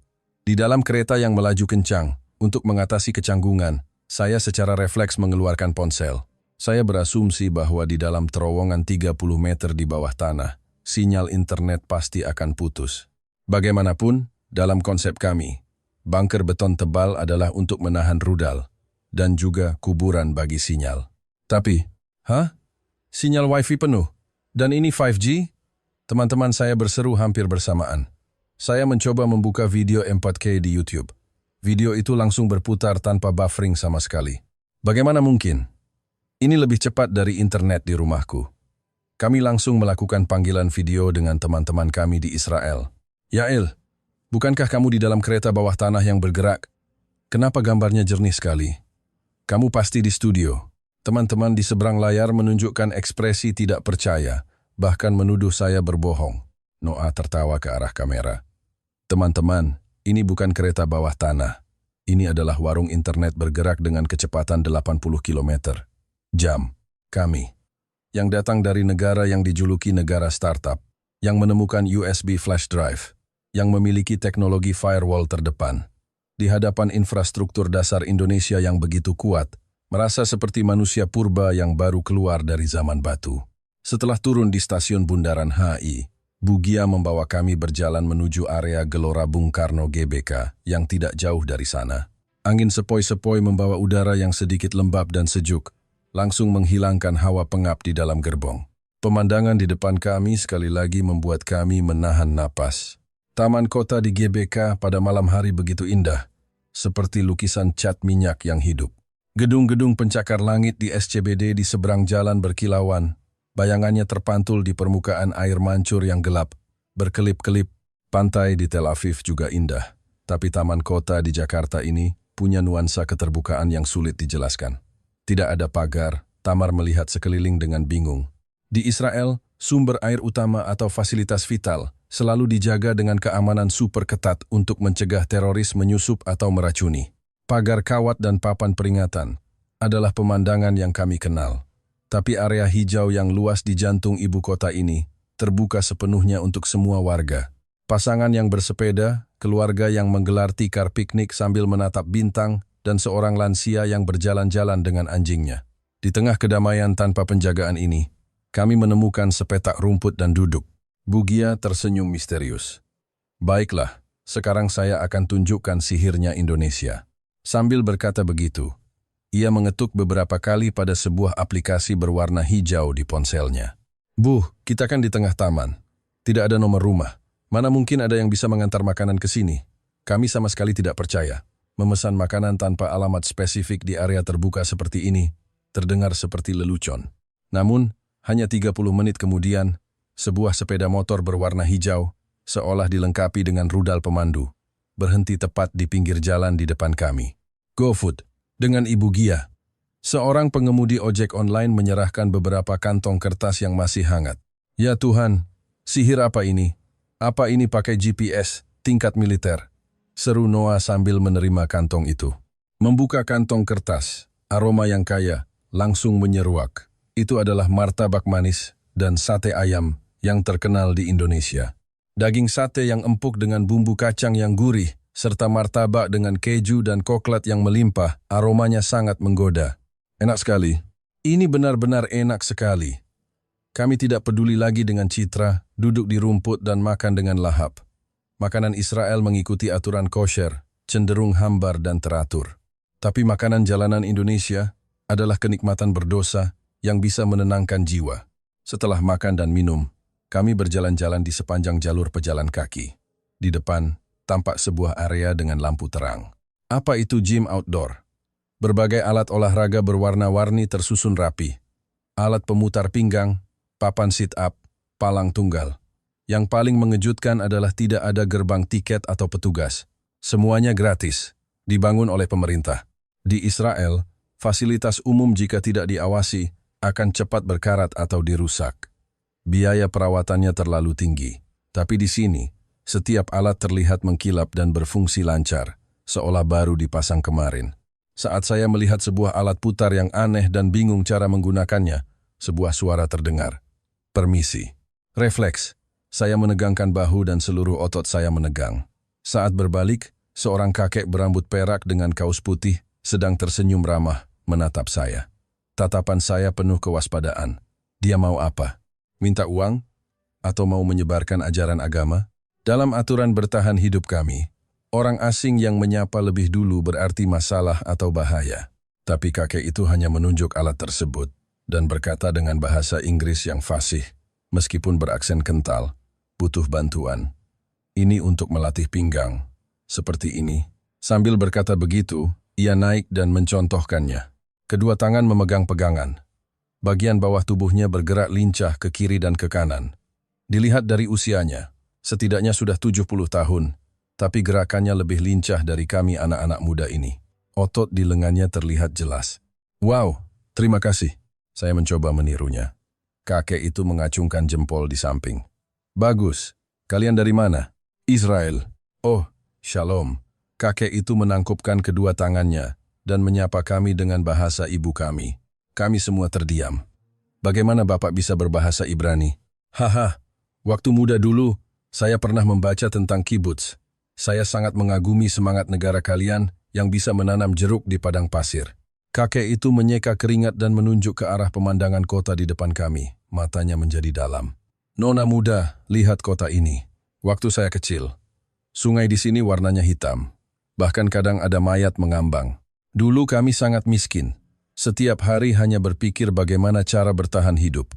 Di dalam kereta yang melaju kencang, untuk mengatasi kecanggungan, saya secara refleks mengeluarkan ponsel. Saya berasumsi bahwa di dalam terowongan 30 meter di bawah tanah, sinyal internet pasti akan putus. Bagaimanapun, dalam konsep kami, bunker beton tebal adalah untuk menahan rudal, dan juga kuburan bagi sinyal. Tapi, sinyal wifi penuh, dan ini 5G? Teman-teman saya berseru hampir bersamaan. Saya mencoba membuka video 4K di YouTube. Video itu langsung berputar tanpa buffering sama sekali. Bagaimana mungkin? Ini lebih cepat dari internet di rumahku. Kami langsung melakukan panggilan video dengan teman-teman kami di Israel. Yael, bukankah kamu di dalam kereta bawah tanah yang bergerak? Kenapa gambarnya jernih sekali? Kamu pasti di studio. Teman-teman di seberang layar menunjukkan ekspresi tidak percaya, bahkan menuduh saya berbohong. Noah tertawa ke arah kamera. Teman-teman, ini bukan kereta bawah tanah. Ini adalah warung internet bergerak dengan kecepatan 80 km jam. Kami, yang datang dari negara yang dijuluki negara startup, yang menemukan USB flash drive, yang memiliki teknologi firewall terdepan, di hadapan infrastruktur dasar Indonesia yang begitu kuat, merasa seperti manusia purba yang baru keluar dari zaman batu. Setelah turun di stasiun Bundaran HI, Bugia membawa kami berjalan menuju area Gelora Bung Karno GBK yang tidak jauh dari sana. Angin sepoi-sepoi membawa udara yang sedikit lembab dan sejuk, langsung menghilangkan hawa pengap di dalam gerbong. Pemandangan di depan kami sekali lagi membuat kami menahan napas. Taman kota di GBK pada malam hari begitu indah, seperti lukisan cat minyak yang hidup. Gedung-gedung pencakar langit di SCBD di seberang jalan berkilauan, bayangannya terpantul di permukaan air mancur yang gelap, berkelip-kelip. Pantai di Tel Aviv juga indah, tapi taman kota di Jakarta ini punya nuansa keterbukaan yang sulit dijelaskan. Tidak ada pagar, Tamar melihat sekeliling dengan bingung. Di Israel, sumber air utama atau fasilitas vital selalu dijaga dengan keamanan super ketat untuk mencegah teroris menyusup atau meracuni. Pagar kawat dan papan peringatan adalah pemandangan yang kami kenal. Tapi area hijau yang luas di jantung ibu kota ini terbuka sepenuhnya untuk semua warga. Pasangan yang bersepeda, keluarga yang menggelar tikar piknik sambil menatap bintang, dan seorang lansia yang berjalan-jalan dengan anjingnya. Di tengah kedamaian tanpa penjagaan ini, kami menemukan sepetak rumput dan duduk. Bugia tersenyum misterius. Baiklah, sekarang saya akan tunjukkan sihirnya Indonesia. Sambil berkata begitu, ia mengetuk beberapa kali pada sebuah aplikasi berwarna hijau di ponselnya. Bu, kita kan di tengah taman. Tidak ada nomor rumah. Mana mungkin ada yang bisa mengantar makanan ke sini? Kami sama sekali tidak percaya. Memesan makanan tanpa alamat spesifik di area terbuka seperti ini terdengar seperti lelucon. Namun, hanya 30 menit kemudian, sebuah sepeda motor berwarna hijau, seolah dilengkapi dengan rudal pemandu, berhenti tepat di pinggir jalan di depan kami. GoFood, dengan Ibu Gia. Seorang pengemudi ojek online menyerahkan beberapa kantong kertas yang masih hangat. Ya Tuhan, sihir apa ini? Apa ini pakai GPS, tingkat militer? Seru Noah sambil menerima kantong itu. Membuka kantong kertas, aroma yang kaya, langsung menyeruak. Itu adalah martabak manis dan sate ayam yang terkenal di Indonesia. Daging sate yang empuk dengan bumbu kacang yang gurih, serta martabak dengan keju dan koklat yang melimpah, aromanya sangat menggoda. Enak sekali. Ini benar-benar enak sekali. Kami tidak peduli lagi dengan citra, duduk di rumput dan makan dengan lahap. Makanan Israel mengikuti aturan kosher, cenderung hambar dan teratur. Tapi makanan jalanan Indonesia adalah kenikmatan berdosa yang bisa menenangkan jiwa. Setelah makan dan minum, kami berjalan-jalan di sepanjang jalur pejalan kaki. Di depan, tampak sebuah area dengan lampu terang. Apa itu gym outdoor? Berbagai alat olahraga berwarna-warni tersusun rapi. Alat pemutar pinggang, papan sit-up, palang tunggal. Yang paling mengejutkan adalah tidak ada gerbang tiket atau petugas. Semuanya gratis, dibangun oleh pemerintah. Di Israel, fasilitas umum jika tidak diawasi akan cepat berkarat atau dirusak. Biaya perawatannya terlalu tinggi. Tapi di sini, setiap alat terlihat mengkilap dan berfungsi lancar, seolah baru dipasang kemarin. Saat saya melihat sebuah alat putar yang aneh dan bingung cara menggunakannya, sebuah suara terdengar. Permisi. Refleks. Saya menegangkan bahu dan seluruh otot saya menegang. Saat berbalik, seorang kakek berambut perak dengan kaos putih sedang tersenyum ramah menatap saya. Tatapan saya penuh kewaspadaan. Dia mau apa? Minta uang? Atau mau menyebarkan ajaran agama? Dalam aturan bertahan hidup kami, orang asing yang menyapa lebih dulu berarti masalah atau bahaya. Tapi kakek itu hanya menunjuk alat tersebut dan berkata dengan bahasa Inggris yang fasih, meskipun beraksen kental. Butuh bantuan. Ini untuk melatih pinggang. Seperti ini. Sambil berkata begitu, ia naik dan mencontohkannya. Kedua tangan memegang pegangan. Bagian bawah tubuhnya bergerak lincah ke kiri dan ke kanan. Dilihat dari usianya, setidaknya sudah 70 tahun, tapi gerakannya lebih lincah dari kami anak-anak muda ini. Otot di lengannya terlihat jelas. Wow, terima kasih. Saya mencoba menirunya. Kakek itu mengacungkan jempol di samping. Bagus. Kalian dari mana? Israel. Oh, shalom. Kakek itu menangkupkan kedua tangannya dan menyapa kami dengan bahasa ibu kami. Kami semua terdiam. Bagaimana Bapak bisa berbahasa Ibrani? Haha, waktu muda dulu, saya pernah membaca tentang kibbutz. Saya sangat mengagumi semangat negara kalian yang bisa menanam jeruk di padang pasir. Kakek itu menyeka keringat dan menunjuk ke arah pemandangan kota di depan kami. Matanya menjadi dalam. Nona muda, lihat kota ini. Waktu saya kecil, sungai di sini warnanya hitam. Bahkan kadang ada mayat mengambang. Dulu kami sangat miskin. Setiap hari hanya berpikir bagaimana cara bertahan hidup.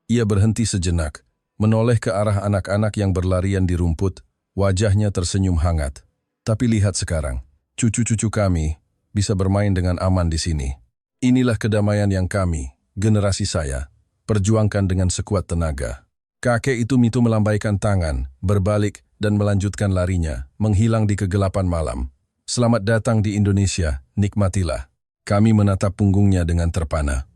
Ia berhenti sejenak, menoleh ke arah anak-anak yang berlarian di rumput, wajahnya tersenyum hangat. Tapi lihat sekarang, cucu-cucu kami bisa bermain dengan aman di sini. Inilah kedamaian yang kami, generasi saya, perjuangkan dengan sekuat tenaga. Kakek itu melambaikan tangan, berbalik dan melanjutkan larinya, menghilang di kegelapan malam. Selamat datang di Indonesia, nikmatilah. Kami menatap punggungnya dengan terpana.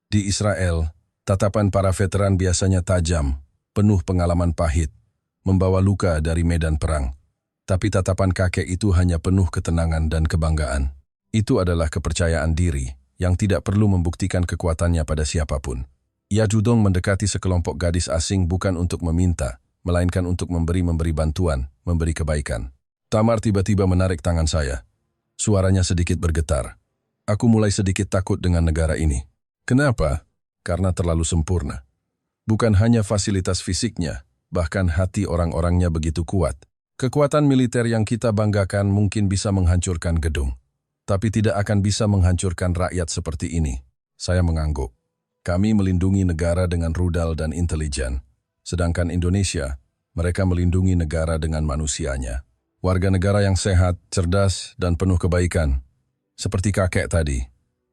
Di Israel, tatapan para veteran biasanya tajam, penuh pengalaman pahit, membawa luka dari medan perang. Tapi tatapan kakek itu hanya penuh ketenangan dan kebanggaan. Itu adalah kepercayaan diri yang tidak perlu membuktikan kekuatannya pada siapapun. Ia judong mendekati sekelompok gadis asing bukan untuk meminta, melainkan untuk memberi bantuan, memberi kebaikan. Tamar tiba-tiba menarik tangan saya. Suaranya sedikit bergetar. Aku mulai sedikit takut dengan negara ini. Kenapa? Karena terlalu sempurna. Bukan hanya fasilitas fisiknya, bahkan hati orang-orangnya begitu kuat. Kekuatan militer yang kita banggakan mungkin bisa menghancurkan gedung, tapi tidak akan bisa menghancurkan rakyat seperti ini. Saya mengangguk. Kami melindungi negara dengan rudal dan intelijen. Sedangkan Indonesia, mereka melindungi negara dengan manusianya. Warga negara yang sehat, cerdas, dan penuh kebaikan. Seperti kakek tadi,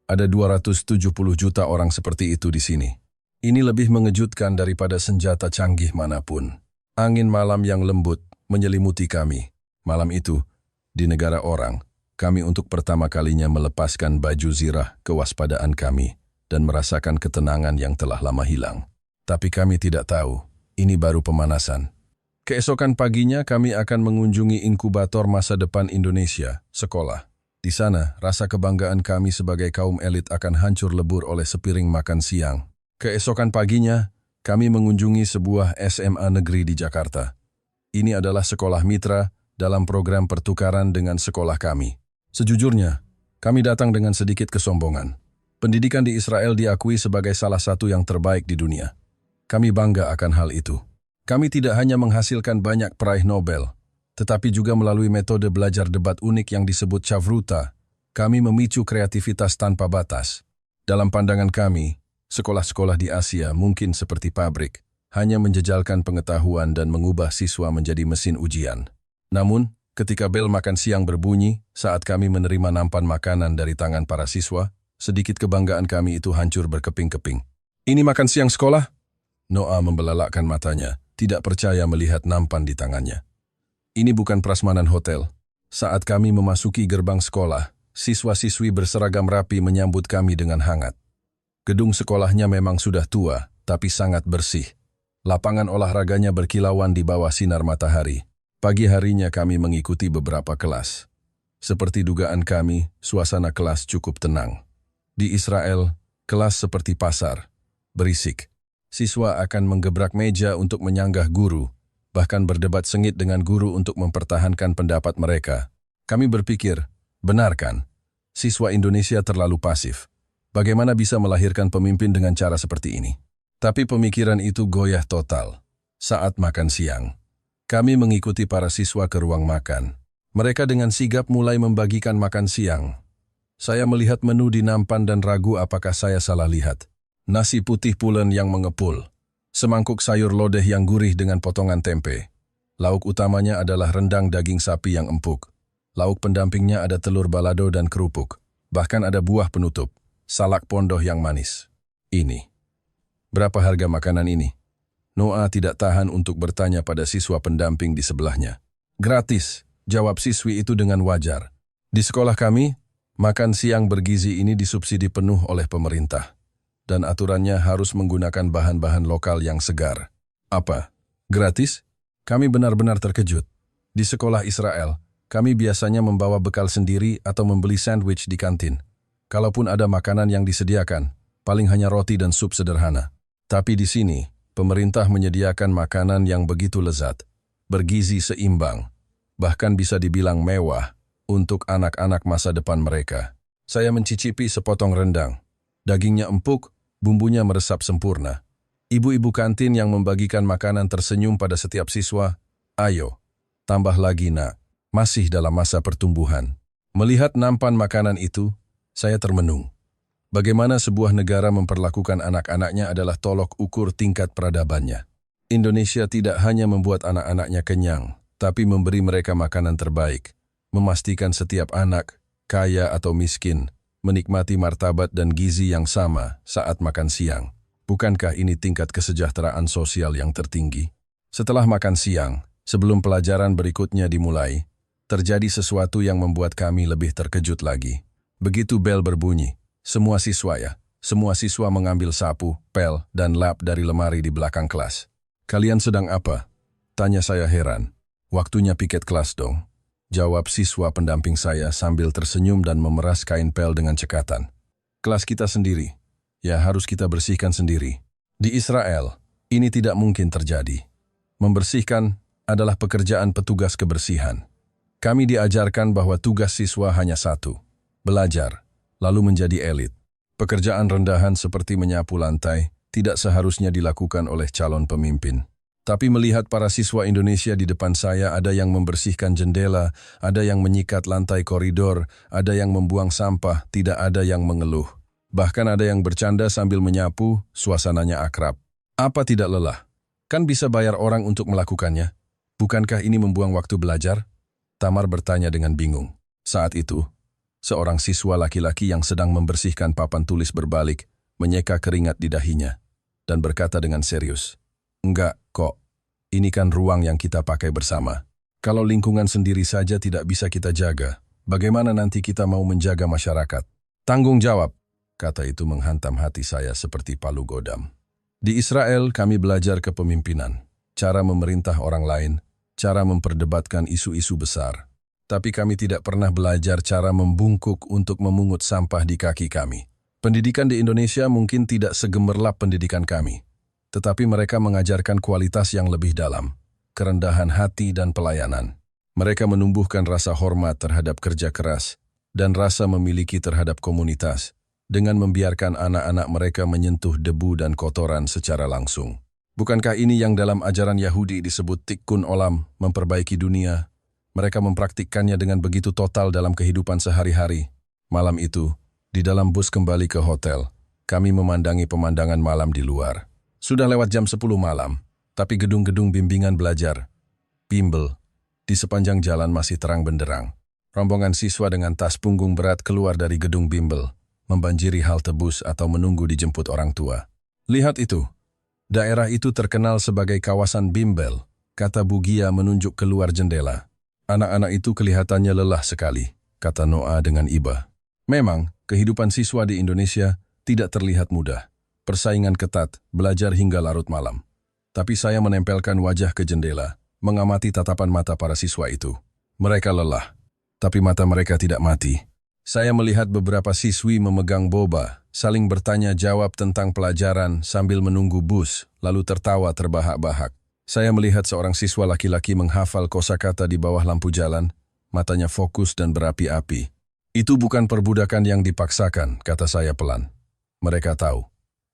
ada 270 juta orang seperti itu di sini. Ini lebih mengejutkan daripada senjata canggih manapun. Angin malam yang lembut menyelimuti kami. Malam itu, di negara orang, kami untuk pertama kalinya melepaskan baju zirah kewaspadaan kami dan merasakan ketenangan yang telah lama hilang. Tapi kami tidak tahu, ini baru pemanasan. Keesokan paginya kami akan mengunjungi inkubator masa depan Indonesia, sekolah. Di sana, rasa kebanggaan kami sebagai kaum elit akan hancur lebur oleh sepiring makan siang. Keesokan paginya, kami mengunjungi sebuah SMA negeri di Jakarta. Ini adalah sekolah mitra dalam program pertukaran dengan sekolah kami. Sejujurnya, kami datang dengan sedikit kesombongan. Pendidikan di Israel diakui sebagai salah satu yang terbaik di dunia. Kami bangga akan hal itu. Kami tidak hanya menghasilkan banyak peraih Nobel, tetapi juga melalui metode belajar debat unik yang disebut Chavruta, kami memicu kreativitas tanpa batas. Dalam pandangan kami, sekolah-sekolah di Asia mungkin seperti pabrik, hanya menjejalkan pengetahuan dan mengubah siswa menjadi mesin ujian. Namun, Ketika bel makan siang berbunyi, saat kami menerima nampan makanan dari tangan para siswa, sedikit kebanggaan kami itu hancur berkeping-keping. "Ini makan siang sekolah?" Noah membelalakkan matanya, tidak percaya melihat nampan di tangannya. "Ini bukan prasmanan hotel." Saat kami memasuki gerbang sekolah, siswa-siswi berseragam rapi menyambut kami dengan hangat. Gedung sekolahnya memang sudah tua, tapi sangat bersih. Lapangan olahraganya berkilauan di bawah sinar matahari. Pagi harinya kami mengikuti beberapa kelas. Seperti dugaan kami, suasana kelas cukup tenang. Di Israel, kelas seperti pasar, berisik. Siswa akan menggebrak meja untuk menyanggah guru, bahkan berdebat sengit dengan guru untuk mempertahankan pendapat mereka. Kami berpikir, benar kan? Siswa Indonesia terlalu pasif. Bagaimana bisa melahirkan pemimpin dengan cara seperti ini? Tapi pemikiran itu goyah total. Saat makan siang, kami mengikuti para siswa ke ruang makan. Mereka dengan sigap mulai membagikan makan siang. Saya melihat menu di nampan dan ragu apakah saya salah lihat. Nasi putih pulen yang mengepul. Semangkuk sayur lodeh yang gurih dengan potongan tempe. Lauk utamanya adalah rendang daging sapi yang empuk. Lauk pendampingnya ada telur balado dan kerupuk. Bahkan ada buah penutup, salak pondoh yang manis. Ini. Berapa harga makanan ini? Noah tidak tahan untuk bertanya pada siswa pendamping di sebelahnya. "Gratis," jawab siswi itu dengan wajar. "Di sekolah kami, makan siang bergizi ini disubsidi penuh oleh pemerintah. Dan aturannya harus menggunakan bahan-bahan lokal yang segar." "Apa? Gratis?" Kami benar-benar terkejut. Di sekolah Israel, kami biasanya membawa bekal sendiri atau membeli sandwich di kantin. Kalaupun ada makanan yang disediakan, paling hanya roti dan sup sederhana. Tapi di sini, pemerintah menyediakan makanan yang begitu lezat, bergizi seimbang, bahkan bisa dibilang mewah untuk anak-anak masa depan mereka. Saya mencicipi sepotong rendang. Dagingnya empuk, bumbunya meresap sempurna. Ibu-ibu kantin yang membagikan makanan tersenyum pada setiap siswa. "Ayo, tambah lagi nak, masih dalam masa pertumbuhan." Melihat nampan makanan itu, saya termenung. Bagaimana sebuah negara memperlakukan anak-anaknya adalah tolok ukur tingkat peradabannya. Indonesia tidak hanya membuat anak-anaknya kenyang, tapi memberi mereka makanan terbaik, memastikan setiap anak, kaya atau miskin, menikmati martabat dan gizi yang sama saat makan siang. Bukankah ini tingkat kesejahteraan sosial yang tertinggi? Setelah makan siang, sebelum pelajaran berikutnya dimulai, terjadi sesuatu yang membuat kami lebih terkejut lagi. Begitu bel berbunyi, semua siswa mengambil sapu, pel, dan lap dari lemari di belakang kelas. "Kalian sedang apa?" tanya saya heran. "Waktunya piket kelas dong," jawab siswa pendamping saya sambil tersenyum dan memeras kain pel dengan cekatan. "Kelas kita sendiri. Ya harus kita bersihkan sendiri." Di Israel, ini tidak mungkin terjadi. Membersihkan adalah pekerjaan petugas kebersihan. Kami diajarkan bahwa tugas siswa hanya satu, belajar, lalu menjadi elit. Pekerjaan rendahan seperti menyapu lantai tidak seharusnya dilakukan oleh calon pemimpin. Tapi melihat para siswa Indonesia di depan saya, ada yang membersihkan jendela, ada yang menyikat lantai koridor, ada yang membuang sampah, tidak ada yang mengeluh. Bahkan ada yang bercanda sambil menyapu, suasananya akrab. Apa tidak lelah? Kan bisa bayar orang untuk melakukannya. Bukankah ini membuang waktu belajar? Tamar bertanya dengan bingung. Saat itu, seorang siswa laki-laki yang sedang membersihkan papan tulis berbalik, menyeka keringat di dahinya, dan berkata dengan serius, "Enggak, kok. Ini kan ruang yang kita pakai bersama. Kalau lingkungan sendiri saja tidak bisa kita jaga, bagaimana nanti kita mau menjaga masyarakat?" "Tanggung jawab," kata itu menghantam hati saya seperti palu godam. Di Israel kami belajar kepemimpinan, cara memerintah orang lain, cara memperdebatkan isu-isu besar. Tapi kami tidak pernah belajar cara membungkuk untuk memungut sampah di kaki kami. Pendidikan di Indonesia mungkin tidak segemerlap pendidikan kami. Tetapi mereka mengajarkan kualitas yang lebih dalam, kerendahan hati dan pelayanan. Mereka menumbuhkan rasa hormat terhadap kerja keras dan rasa memiliki terhadap komunitas dengan membiarkan anak-anak mereka menyentuh debu dan kotoran secara langsung. Bukankah ini yang dalam ajaran Yahudi disebut tikkun olam, memperbaiki dunia? Mereka mempraktikkannya dengan begitu total dalam kehidupan sehari-hari. Malam itu, di dalam bus kembali ke hotel, kami memandangi pemandangan malam di luar. Sudah lewat jam 10 malam, tapi gedung-gedung bimbingan belajar, bimbel, Di sepanjang jalan masih terang benderang. Rombongan siswa dengan tas punggung berat keluar dari gedung bimbel, membanjiri halte bus atau menunggu dijemput orang tua. Lihat itu. Daerah itu terkenal sebagai kawasan bimbel, kata Bugia menunjuk keluar jendela. Anak-anak itu kelihatannya lelah sekali, kata Noah dengan iba. Memang, kehidupan siswa di Indonesia tidak terlihat mudah. Persaingan ketat, belajar hingga larut malam. Tapi saya menempelkan wajah ke jendela, mengamati tatapan mata para siswa itu. Mereka lelah, tapi mata mereka tidak mati. Saya melihat beberapa siswi memegang boba, saling bertanya jawab tentang pelajaran sambil menunggu bus, lalu tertawa terbahak-bahak. Saya melihat seorang siswa laki-laki menghafal kosakata di bawah lampu jalan, matanya fokus dan berapi-api. Itu bukan perbudakan yang dipaksakan, kata saya pelan. Mereka tahu.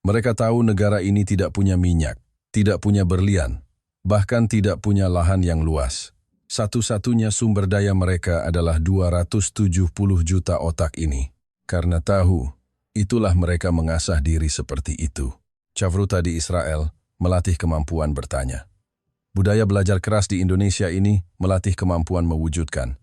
Mereka tahu negara ini tidak punya minyak, tidak punya berlian, bahkan tidak punya lahan yang luas. Satu-satunya sumber daya mereka adalah 270 juta otak ini. Karena tahu, itulah mereka mengasah diri seperti itu. Chavruta di Israel melatih kemampuan bertanya. Budaya belajar keras di Indonesia ini melatih kemampuan mewujudkan.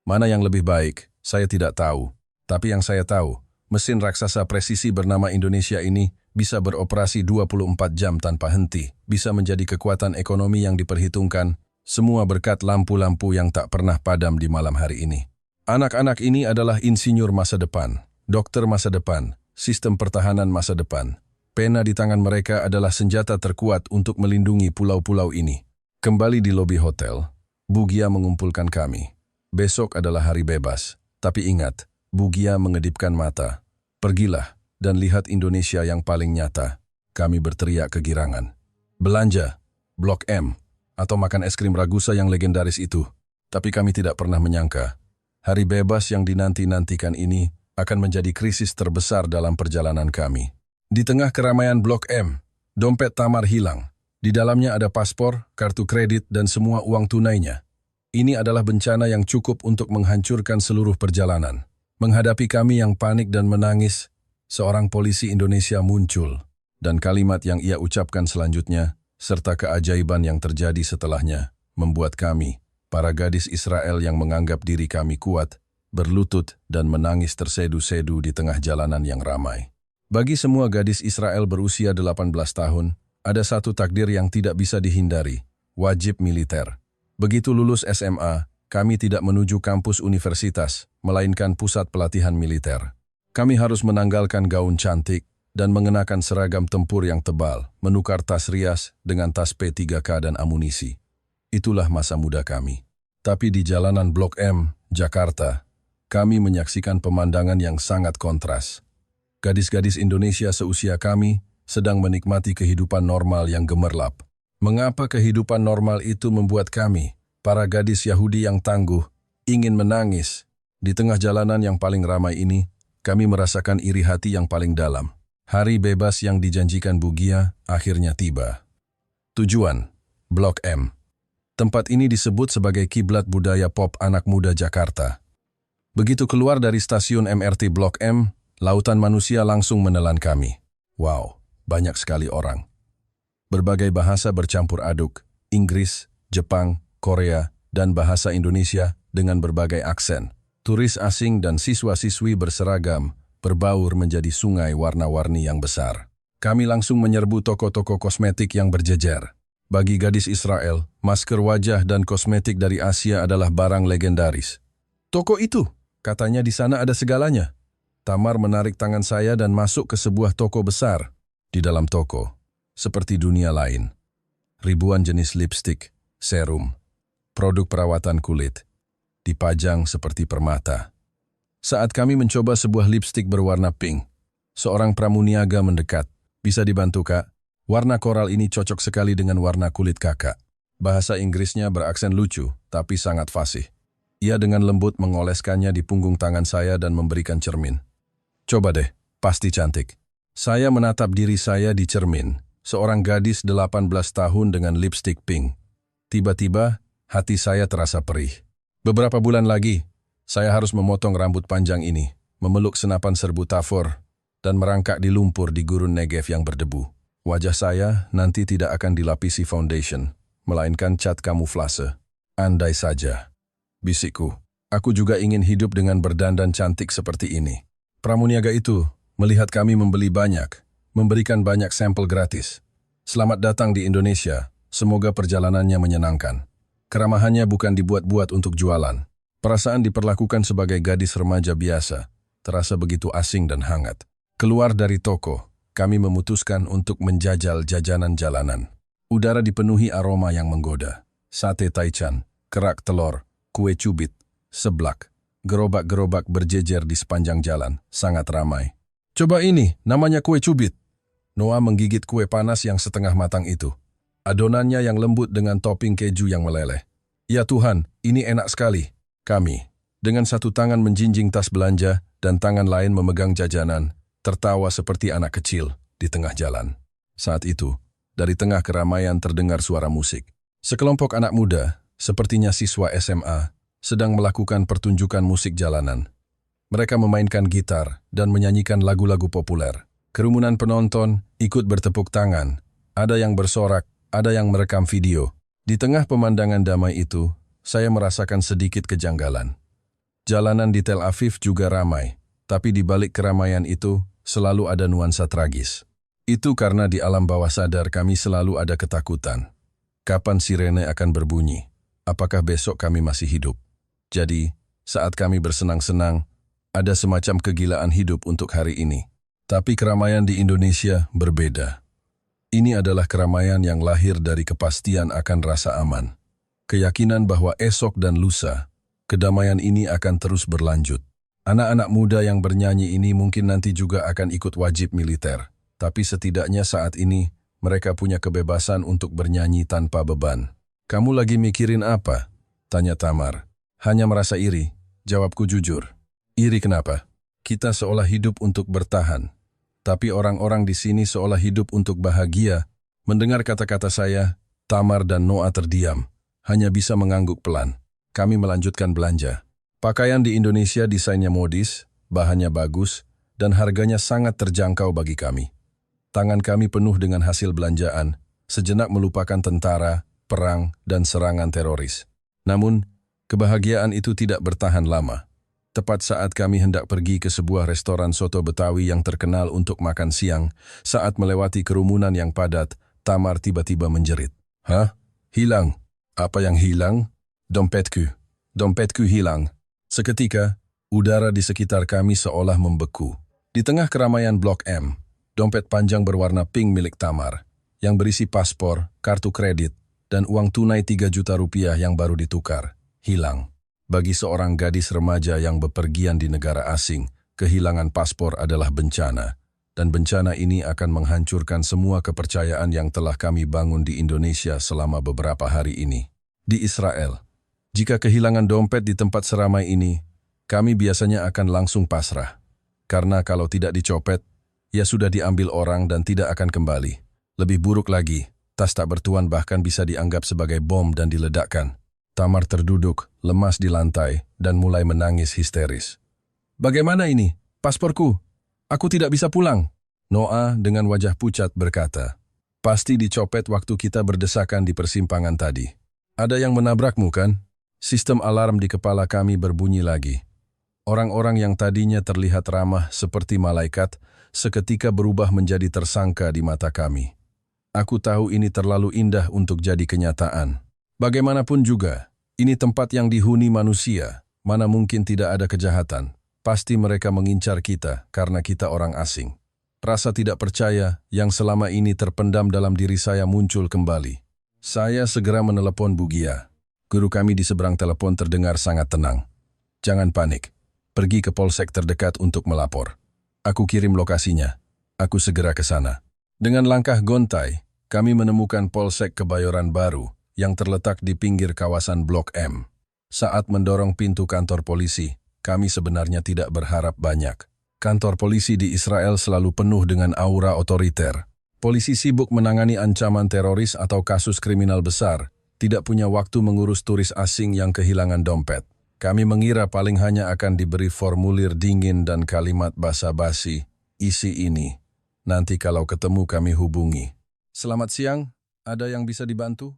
Mana yang lebih baik, saya tidak tahu. Tapi yang saya tahu, mesin raksasa presisi bernama Indonesia ini bisa beroperasi 24 jam tanpa henti, bisa menjadi kekuatan ekonomi yang diperhitungkan, semua berkat lampu-lampu yang tak pernah padam di malam hari ini. Anak-anak ini adalah insinyur masa depan, dokter masa depan, sistem pertahanan masa depan. Pena di tangan mereka adalah senjata terkuat untuk melindungi pulau-pulau ini. Kembali di lobi hotel, Bugia mengumpulkan kami. Besok adalah hari bebas, tapi ingat, Bugia mengedipkan mata. Pergilah dan lihat Indonesia yang paling nyata. Kami berteriak kegirangan. Belanja, Blok M, atau makan es krim Ragusa yang legendaris itu. Tapi kami tidak pernah menyangka, hari bebas yang dinanti-nantikan ini akan menjadi krisis terbesar dalam perjalanan kami. Di tengah keramaian Blok M, dompet Tamar hilang. Di dalamnya ada paspor, kartu kredit, dan semua uang tunainya. Ini adalah bencana yang cukup untuk menghancurkan seluruh perjalanan. Menghadapi kami yang panik dan menangis, seorang polisi Indonesia muncul, dan kalimat yang ia ucapkan selanjutnya, serta keajaiban yang terjadi setelahnya, membuat kami, para gadis Israel yang menganggap diri kami kuat, berlutut dan menangis tersedu-sedu di tengah jalanan yang ramai. Bagi semua gadis Israel berusia 18 tahun, ada satu takdir yang tidak bisa dihindari, wajib militer. Begitu lulus SMA, kami tidak menuju kampus universitas, melainkan pusat pelatihan militer. Kami harus menanggalkan gaun cantik dan mengenakan seragam tempur yang tebal, menukar tas rias dengan tas P3K dan amunisi. Itulah masa muda kami. Tapi di jalanan Blok M, Jakarta, kami menyaksikan pemandangan yang sangat kontras. Gadis-gadis Indonesia seusia kami sedang menikmati kehidupan normal yang gemerlap. Mengapa kehidupan normal itu membuat kami, para gadis Yahudi yang tangguh, ingin menangis? Di tengah jalanan yang paling ramai ini, kami merasakan iri hati yang paling dalam. Hari bebas yang dijanjikan Bugia akhirnya tiba. Tujuan, Blok M. Tempat ini disebut sebagai kiblat budaya pop anak muda Jakarta. Begitu keluar dari stasiun MRT Blok M, lautan manusia langsung menelan kami. Wow, banyak sekali orang. Berbagai bahasa bercampur aduk, Inggris, Jepang, Korea, dan bahasa Indonesia dengan berbagai aksen. Turis asing dan siswa-siswi berseragam, berbaur menjadi sungai warna-warni yang besar. Kami langsung menyerbu toko-toko kosmetik yang berjejer. Bagi gadis Israel, masker wajah dan kosmetik dari Asia adalah barang legendaris. Toko itu, katanya di sana ada segalanya. Tamar menarik tangan saya dan masuk ke sebuah toko besar. Di dalam toko, seperti dunia lain. Ribuan jenis lipstik, serum, produk perawatan kulit, dipajang seperti permata. Saat kami mencoba sebuah lipstik berwarna pink, seorang pramuniaga mendekat. Bisa dibantu, Kak? Warna koral ini cocok sekali dengan warna kulit Kakak. Bahasa Inggrisnya beraksen lucu, tapi sangat fasih. Ia dengan lembut mengoleskannya di punggung tangan saya dan memberikan cermin. Coba deh, pasti cantik. Saya menatap diri saya di cermin, seorang gadis 18 tahun dengan lipstik pink. Tiba-tiba, hati saya terasa perih. Beberapa bulan lagi, saya harus memotong rambut panjang ini, memeluk senapan serbu Tafor, dan merangkak di lumpur di gurun Negev yang berdebu. Wajah saya nanti tidak akan dilapisi foundation, melainkan cat kamuflase. Andai saja. Bisikku. Aku juga ingin hidup dengan berdandan cantik seperti ini. Pramuniaga itu melihat kami membeli banyak, memberikan banyak sampel gratis. Selamat datang di Indonesia, semoga perjalanannya menyenangkan. Keramahannya bukan dibuat-buat untuk jualan. Perasaan diperlakukan sebagai gadis remaja biasa, terasa begitu asing dan hangat. Keluar dari toko, kami memutuskan untuk menjajal jajanan jalanan. Udara dipenuhi aroma yang menggoda. Sate taichan, kerak telur, kue cubit, seblak. Gerobak-gerobak berjejer di sepanjang jalan, sangat ramai. Coba ini, namanya kue cubit. Noah menggigit kue panas yang setengah matang itu. Adonannya yang lembut dengan topping keju yang meleleh. Ya Tuhan, ini enak sekali. Kami, dengan satu tangan menjinjing tas belanja dan tangan lain memegang jajanan, tertawa seperti anak kecil di tengah jalan. Saat itu, dari tengah keramaian terdengar suara musik. Sekelompok anak muda, sepertinya siswa SMA, sedang melakukan pertunjukan musik jalanan. Mereka memainkan gitar dan menyanyikan lagu-lagu populer. Kerumunan penonton ikut bertepuk tangan. Ada yang bersorak, ada yang merekam video. Di tengah pemandangan damai itu, saya merasakan sedikit kejanggalan. Jalanan di Tel Aviv juga ramai, tapi di balik keramaian itu selalu ada nuansa tragis. Itu karena di alam bawah sadar kami selalu ada ketakutan. Kapan sirene akan berbunyi? Apakah besok kami masih hidup? Jadi, saat kami bersenang-senang, ada semacam kegilaan hidup untuk hari ini. Tapi keramaian di Indonesia berbeda. Ini adalah keramaian yang lahir dari kepastian akan rasa aman. Keyakinan bahwa esok dan lusa, kedamaian ini akan terus berlanjut. Anak-anak muda yang bernyanyi ini mungkin nanti juga akan ikut wajib militer. Tapi setidaknya saat ini, mereka punya kebebasan untuk bernyanyi tanpa beban. Kamu lagi mikirin apa? Tanya Tamar. Hanya merasa iri, jawabku jujur. Iri kenapa? Kita seolah hidup untuk bertahan. Tapi orang-orang di sini seolah hidup untuk bahagia. Mendengar kata-kata saya, Tamar dan Noah terdiam. Hanya bisa mengangguk pelan. Kami melanjutkan belanja. Pakaian di Indonesia desainnya modis, bahannya bagus, dan harganya sangat terjangkau bagi kami. Tangan kami penuh dengan hasil belanjaan, sejenak melupakan tentara, perang, dan serangan teroris. Namun, kebahagiaan itu tidak bertahan lama. Tepat saat kami hendak pergi ke sebuah restoran soto Betawi yang terkenal untuk makan siang, saat melewati kerumunan yang padat, Tamar tiba-tiba menjerit. Hah? Hilang? Apa yang hilang? Dompetku. Dompetku hilang. Seketika, udara di sekitar kami seolah membeku. Di tengah keramaian Blok M, dompet panjang berwarna pink milik Tamar, yang berisi paspor, kartu kredit, dan uang tunai 3 juta rupiah yang baru ditukar, hilang. Bagi seorang gadis remaja yang bepergian di negara asing, kehilangan paspor adalah bencana, dan bencana ini akan menghancurkan semua kepercayaan yang telah kami bangun di Indonesia selama beberapa hari ini. Di Israel, jika kehilangan dompet di tempat seramai ini, kami biasanya akan langsung pasrah. Karena kalau tidak dicopet, ya sudah diambil orang dan tidak akan kembali. Lebih buruk lagi, tas tak bertuan bahkan bisa dianggap sebagai bom dan diledakkan. Tamar terduduk, lemas di lantai, dan mulai menangis histeris. Bagaimana ini? Pasporku? Aku tidak bisa pulang. Noah dengan wajah pucat berkata, pasti dicopet waktu kita berdesakan di persimpangan tadi. Ada yang menabrakmu kan? Sistem alarm di kepala kami berbunyi lagi. Orang-orang yang tadinya terlihat ramah seperti malaikat, seketika berubah menjadi tersangka di mata kami. Aku tahu ini terlalu indah untuk jadi kenyataan. Bagaimanapun juga, ini tempat yang dihuni manusia, mana mungkin tidak ada kejahatan. Pasti mereka mengincar kita karena kita orang asing. Rasa tidak percaya yang selama ini terpendam dalam diri saya muncul kembali. Saya segera menelepon Bugia. Guru kami di seberang telepon terdengar sangat tenang. Jangan panik, pergi ke polsek terdekat untuk melapor. Aku kirim lokasinya. Aku segera ke sana. Dengan langkah gontai, kami menemukan polsek Kebayoran Baru, yang terletak di pinggir kawasan Blok M. Saat mendorong pintu kantor polisi, kami sebenarnya tidak berharap banyak. Kantor polisi di Israel selalu penuh dengan aura otoriter. Polisi sibuk menangani ancaman teroris atau kasus kriminal besar, tidak punya waktu mengurus turis asing yang kehilangan dompet. Kami mengira paling hanya akan diberi formulir dingin dan kalimat basa-basi, isi ini. Nanti kalau ketemu kami hubungi. Selamat siang, ada yang bisa dibantu?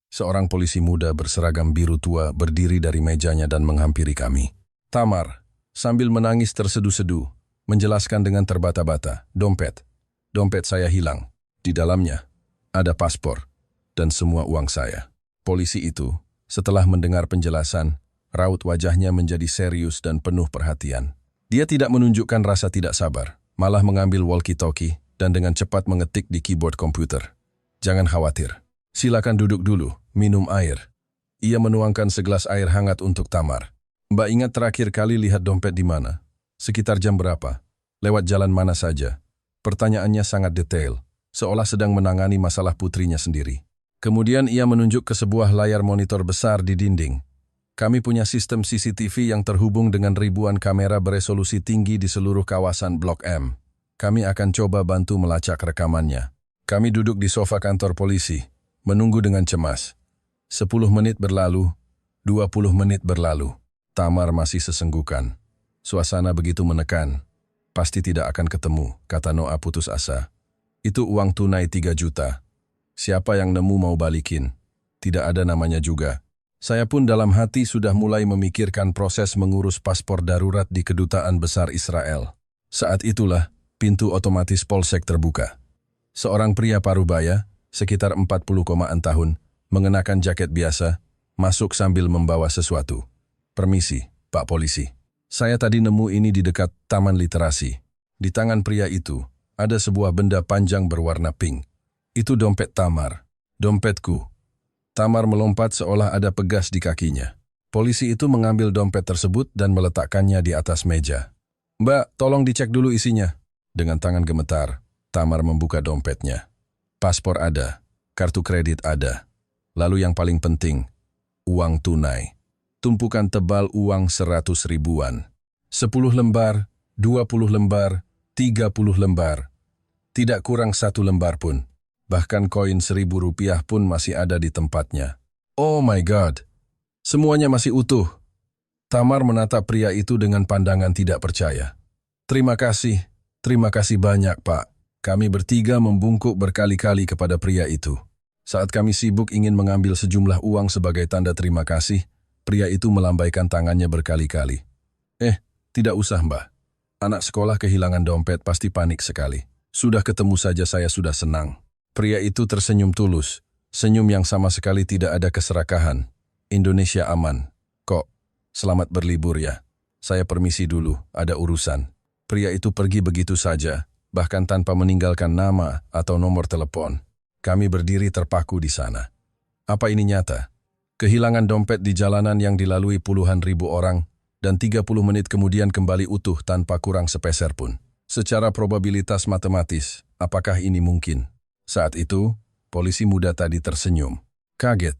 Seorang polisi muda berseragam biru tua berdiri dari mejanya dan menghampiri kami. Tamar, sambil menangis tersedu-sedu, menjelaskan dengan terbata-bata, dompet saya hilang. Di dalamnya ada paspor dan semua uang saya. Polisi itu, setelah mendengar penjelasan, raut wajahnya menjadi serius dan penuh perhatian. Dia tidak menunjukkan rasa tidak sabar, malah mengambil walkie-talkie dan dengan cepat mengetik di keyboard komputer. Jangan khawatir. Silakan duduk dulu, minum air. Ia menuangkan segelas air hangat untuk Tamar. Mbak ingat terakhir kali lihat dompet di mana? Sekitar jam berapa? Lewat jalan mana saja? Pertanyaannya sangat detail, seolah sedang menangani masalah putrinya sendiri. Kemudian ia menunjuk ke sebuah layar monitor besar di dinding. Kami punya sistem CCTV yang terhubung dengan ribuan kamera beresolusi tinggi di seluruh kawasan Blok M. Kami akan coba bantu melacak rekamannya. Kami duduk di sofa kantor polisi, menunggu dengan cemas. 10 menit berlalu, 20 menit berlalu. Tamar masih sesenggukan. Suasana begitu menekan. Pasti tidak akan ketemu, kata Noah putus asa. Itu uang tunai 3 juta. Siapa yang nemu mau balikin? Tidak ada namanya juga. Saya pun dalam hati sudah mulai memikirkan proses mengurus paspor darurat di Kedutaan Besar Israel. Saat itulah, pintu otomatis polsek terbuka. Seorang pria parubaya, sekitar 40-an tahun, mengenakan jaket biasa, masuk sambil membawa sesuatu. Permisi, Pak Polisi. Saya tadi nemu ini di dekat Taman Literasi. Di tangan pria itu, ada sebuah benda panjang berwarna pink. Itu dompet Tamar. Dompetku. Tamar melompat seolah ada pegas di kakinya. Polisi itu mengambil dompet tersebut dan meletakkannya di atas meja. Mbak, tolong dicek dulu isinya. Dengan tangan gemetar, Tamar membuka dompetnya. Paspor ada, kartu kredit ada. Lalu yang paling penting, uang tunai. Tumpukan tebal uang 100 ribuan. 10 lembar, 20 lembar, 30 lembar. Tidak kurang 1 lembar pun. Bahkan koin 1.000 rupiah pun masih ada di tempatnya. Oh my God! Semuanya masih utuh. Tamar menatap pria itu dengan pandangan tidak percaya. Terima kasih banyak Pak. Kami bertiga membungkuk berkali-kali kepada pria itu. Saat kami sibuk ingin mengambil sejumlah uang sebagai tanda terima kasih, pria itu melambaikan tangannya berkali-kali. Tidak usah Mbah. Anak sekolah kehilangan dompet pasti panik sekali. Sudah ketemu saja saya sudah senang. Pria itu tersenyum tulus, senyum yang sama sekali tidak ada keserakahan. Indonesia aman. Kok, selamat berlibur ya. Saya permisi dulu, ada urusan. Pria itu pergi begitu saja, bahkan tanpa meninggalkan nama atau nomor telepon. Kami berdiri terpaku di sana. Apa ini nyata? Kehilangan dompet di jalanan yang dilalui puluhan ribu orang, dan 30 menit kemudian kembali utuh tanpa kurang sepeser pun. Secara probabilitas matematis, apakah ini mungkin? Saat itu, polisi muda tadi tersenyum. Kaget.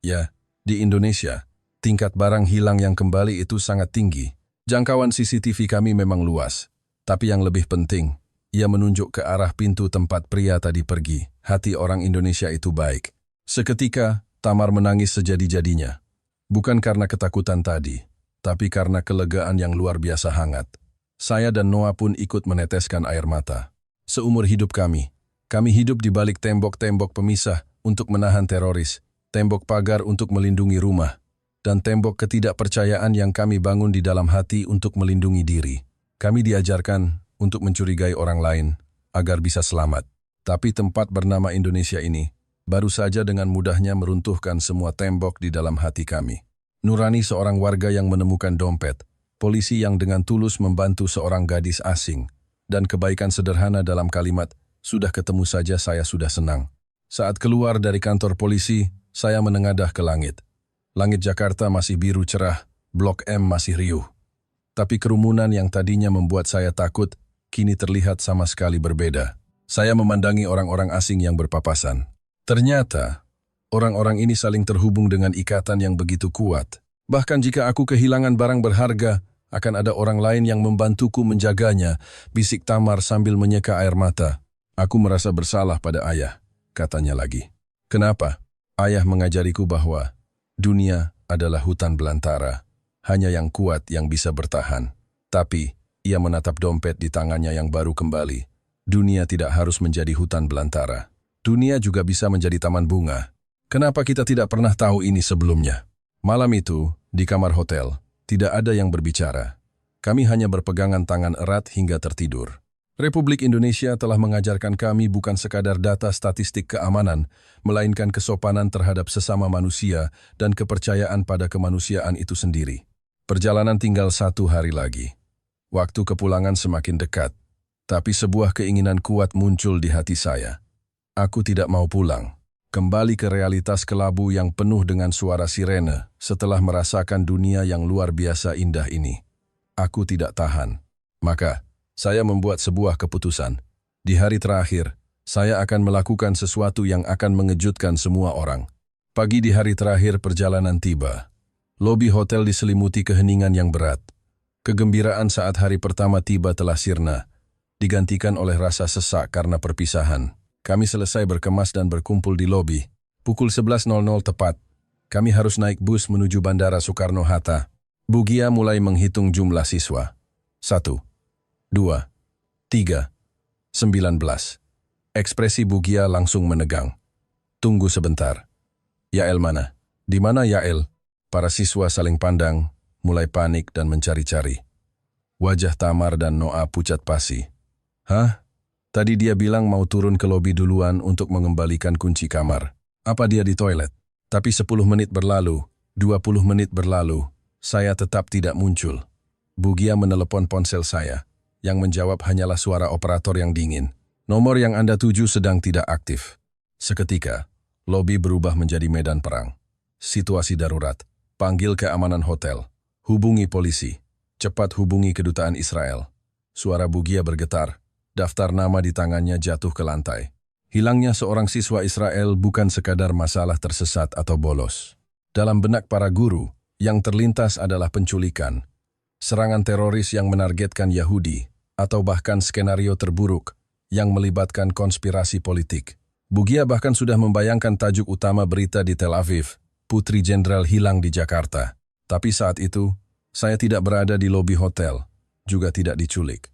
Ya, di Indonesia, tingkat barang hilang yang kembali itu sangat tinggi. Jangkauan CCTV kami memang luas. Tapi yang lebih penting, ia menunjuk ke arah pintu tempat pria tadi pergi. Hati orang Indonesia itu baik. Seketika, Tamar menangis sejadi-jadinya. Bukan karena ketakutan tadi, tapi karena kelegaan yang luar biasa hangat. Saya dan Noah pun ikut meneteskan air mata. Seumur hidup kami hidup di balik tembok-tembok pemisah untuk menahan teroris, tembok pagar untuk melindungi rumah, dan tembok ketidakpercayaan yang kami bangun di dalam hati untuk melindungi diri. Kami diajarkan untuk mencurigai orang lain agar bisa selamat. Tapi tempat bernama Indonesia ini baru saja dengan mudahnya meruntuhkan semua tembok di dalam hati kami. Nurani seorang warga yang menemukan dompet, polisi yang dengan tulus membantu seorang gadis asing, dan kebaikan sederhana dalam kalimat, sudah ketemu saja saya sudah senang. Saat keluar dari kantor polisi, saya menengadah ke langit. Langit Jakarta masih biru cerah, Blok M masih riuh. Tapi kerumunan yang tadinya membuat saya takut, kini terlihat sama sekali berbeda. Saya memandangi orang-orang asing yang berpapasan. Ternyata, orang-orang ini saling terhubung dengan ikatan yang begitu kuat. Bahkan jika aku kehilangan barang berharga, akan ada orang lain yang membantuku menjaganya, bisik Tamar sambil menyeka air mata. Aku merasa bersalah pada ayah, katanya lagi. Kenapa? Ayah mengajariku bahwa dunia adalah hutan belantara. Hanya yang kuat yang bisa bertahan. Tapi, ia menatap dompet di tangannya yang baru kembali. Dunia tidak harus menjadi hutan belantara. Dunia juga bisa menjadi taman bunga. Kenapa kita tidak pernah tahu ini sebelumnya? Malam itu, di kamar hotel, tidak ada yang berbicara. Kami hanya berpegangan tangan erat hingga tertidur. Republik Indonesia telah mengajarkan kami bukan sekadar data statistik keamanan, melainkan kesopanan terhadap sesama manusia dan kepercayaan pada kemanusiaan itu sendiri. Perjalanan tinggal 1 hari lagi. Waktu kepulangan semakin dekat, tapi sebuah keinginan kuat muncul di hati saya. Aku tidak mau pulang, kembali ke realitas kelabu yang penuh dengan suara sirene setelah merasakan dunia yang luar biasa indah ini. Aku tidak tahan. Maka, saya membuat sebuah keputusan. Di hari terakhir, saya akan melakukan sesuatu yang akan mengejutkan semua orang. Pagi di hari terakhir perjalanan tiba. Lobi hotel diselimuti keheningan yang berat. Kegembiraan saat hari pertama tiba telah sirna, digantikan oleh rasa sesak karena perpisahan. Kami selesai berkemas dan berkumpul di lobi. Pukul 11.00 tepat, kami harus naik bus menuju Bandara Soekarno-Hatta. Bugia mulai menghitung jumlah siswa. 1, 2, 3, 19. Ekspresi Bugia langsung menegang. Tunggu sebentar. Yael mana? Di mana Yael? Para siswa saling pandang, mulai panik dan mencari-cari. Wajah Tamar dan Noah pucat pasi. Hah? Tadi dia bilang mau turun ke lobi duluan untuk mengembalikan kunci kamar. Apa dia di toilet? Tapi 10 menit berlalu, 20 menit berlalu, saya tetap tidak muncul. Bugia menelepon ponsel saya. Yang menjawab hanyalah suara operator yang dingin. Nomor yang Anda tuju sedang tidak aktif. Seketika, lobi berubah menjadi medan perang. Situasi darurat. Panggil keamanan hotel. Hubungi polisi. Cepat hubungi kedutaan Israel. Suara Bugia bergetar. Daftar nama di tangannya jatuh ke lantai. Hilangnya seorang siswa Israel bukan sekadar masalah tersesat atau bolos. Dalam benak para guru, yang terlintas adalah penculikan, serangan teroris yang menargetkan Yahudi, atau bahkan skenario terburuk yang melibatkan konspirasi politik. Bugia bahkan sudah membayangkan tajuk utama berita di Tel Aviv, Putri Jenderal hilang di Jakarta. Tapi saat itu, saya tidak berada di lobi hotel, juga tidak diculik.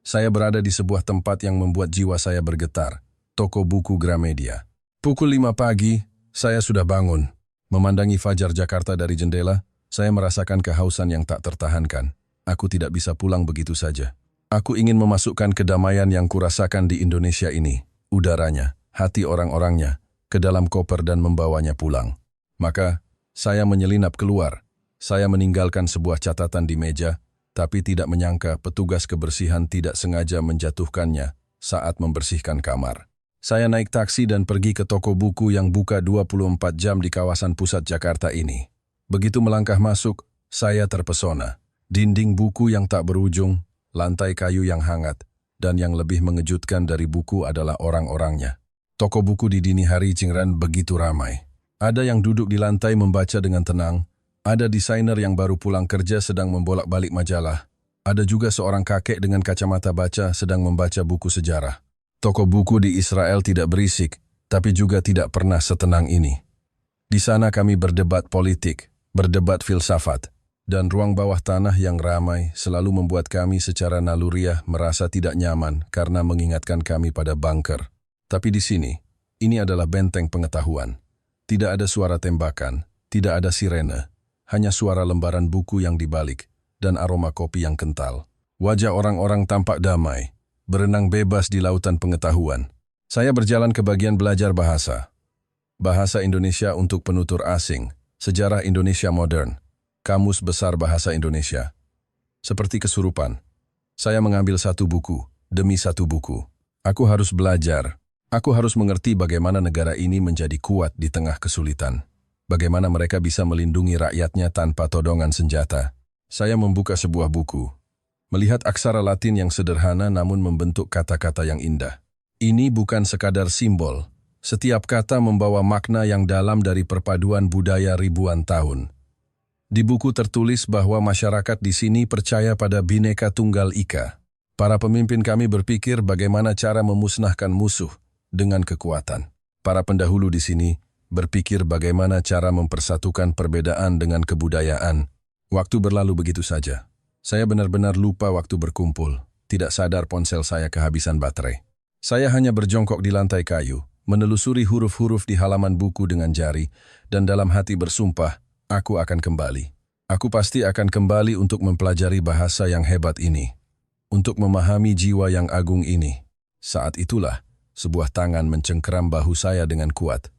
Saya berada di sebuah tempat yang membuat jiwa saya bergetar, toko buku Gramedia. Pukul 5 pagi, saya sudah bangun. Memandangi fajar Jakarta dari jendela, saya merasakan kehausan yang tak tertahankan. Aku tidak bisa pulang begitu saja. Aku ingin memasukkan kedamaian yang kurasakan di Indonesia ini, udaranya, hati orang-orangnya, ke dalam koper dan membawanya pulang. Maka, saya menyelinap keluar. Saya meninggalkan sebuah catatan di meja, tapi tidak menyangka petugas kebersihan tidak sengaja menjatuhkannya saat membersihkan kamar. Saya naik taksi dan pergi ke toko buku yang buka 24 jam di kawasan pusat Jakarta ini. Begitu melangkah masuk, saya terpesona. Dinding buku yang tak berujung, lantai kayu yang hangat, dan yang lebih mengejutkan dari buku adalah orang-orangnya. Toko buku di dini hari Cingran begitu ramai. Ada yang duduk di lantai membaca dengan tenang, ada desainer yang baru pulang kerja sedang membolak-balik majalah, ada juga seorang kakek dengan kacamata baca sedang membaca buku sejarah. Toko buku di Israel tidak berisik, tapi juga tidak pernah setenang ini. Di sana kami berdebat politik, berdebat filsafat, dan ruang bawah tanah yang ramai selalu membuat kami secara naluriah merasa tidak nyaman karena mengingatkan kami pada bunker. Tapi di sini, ini adalah benteng pengetahuan. Tidak ada suara tembakan, tidak ada sirene, hanya suara lembaran buku yang dibalik dan aroma kopi yang kental. Wajah orang-orang tampak damai, berenang bebas di lautan pengetahuan. Saya berjalan ke bagian belajar bahasa. Bahasa Indonesia untuk penutur asing, sejarah Indonesia modern, Kamus Besar Bahasa Indonesia. Seperti kesurupan, saya mengambil satu buku demi satu buku. Aku harus belajar. Aku harus mengerti bagaimana negara ini menjadi kuat di tengah kesulitan. Bagaimana mereka bisa melindungi rakyatnya tanpa todongan senjata. Saya membuka sebuah buku, melihat aksara Latin yang sederhana namun membentuk kata-kata yang indah. Ini bukan sekadar simbol. Setiap kata membawa makna yang dalam dari perpaduan budaya ribuan tahun. Di buku tertulis bahwa masyarakat di sini percaya pada Bhinneka Tunggal Ika. Para pemimpin kami berpikir bagaimana cara memusnahkan musuh dengan kekuatan. Para pendahulu di sini berpikir bagaimana cara mempersatukan perbedaan dengan kebudayaan. Waktu berlalu begitu saja. Saya benar-benar lupa waktu berkumpul. Tidak sadar ponsel saya kehabisan baterai. Saya hanya berjongkok di lantai kayu, menelusuri huruf-huruf di halaman buku dengan jari, dan dalam hati bersumpah, aku akan kembali. Aku pasti akan kembali untuk mempelajari bahasa yang hebat ini, untuk memahami jiwa yang agung ini. Saat itulah, sebuah tangan mencengkeram bahu saya dengan kuat.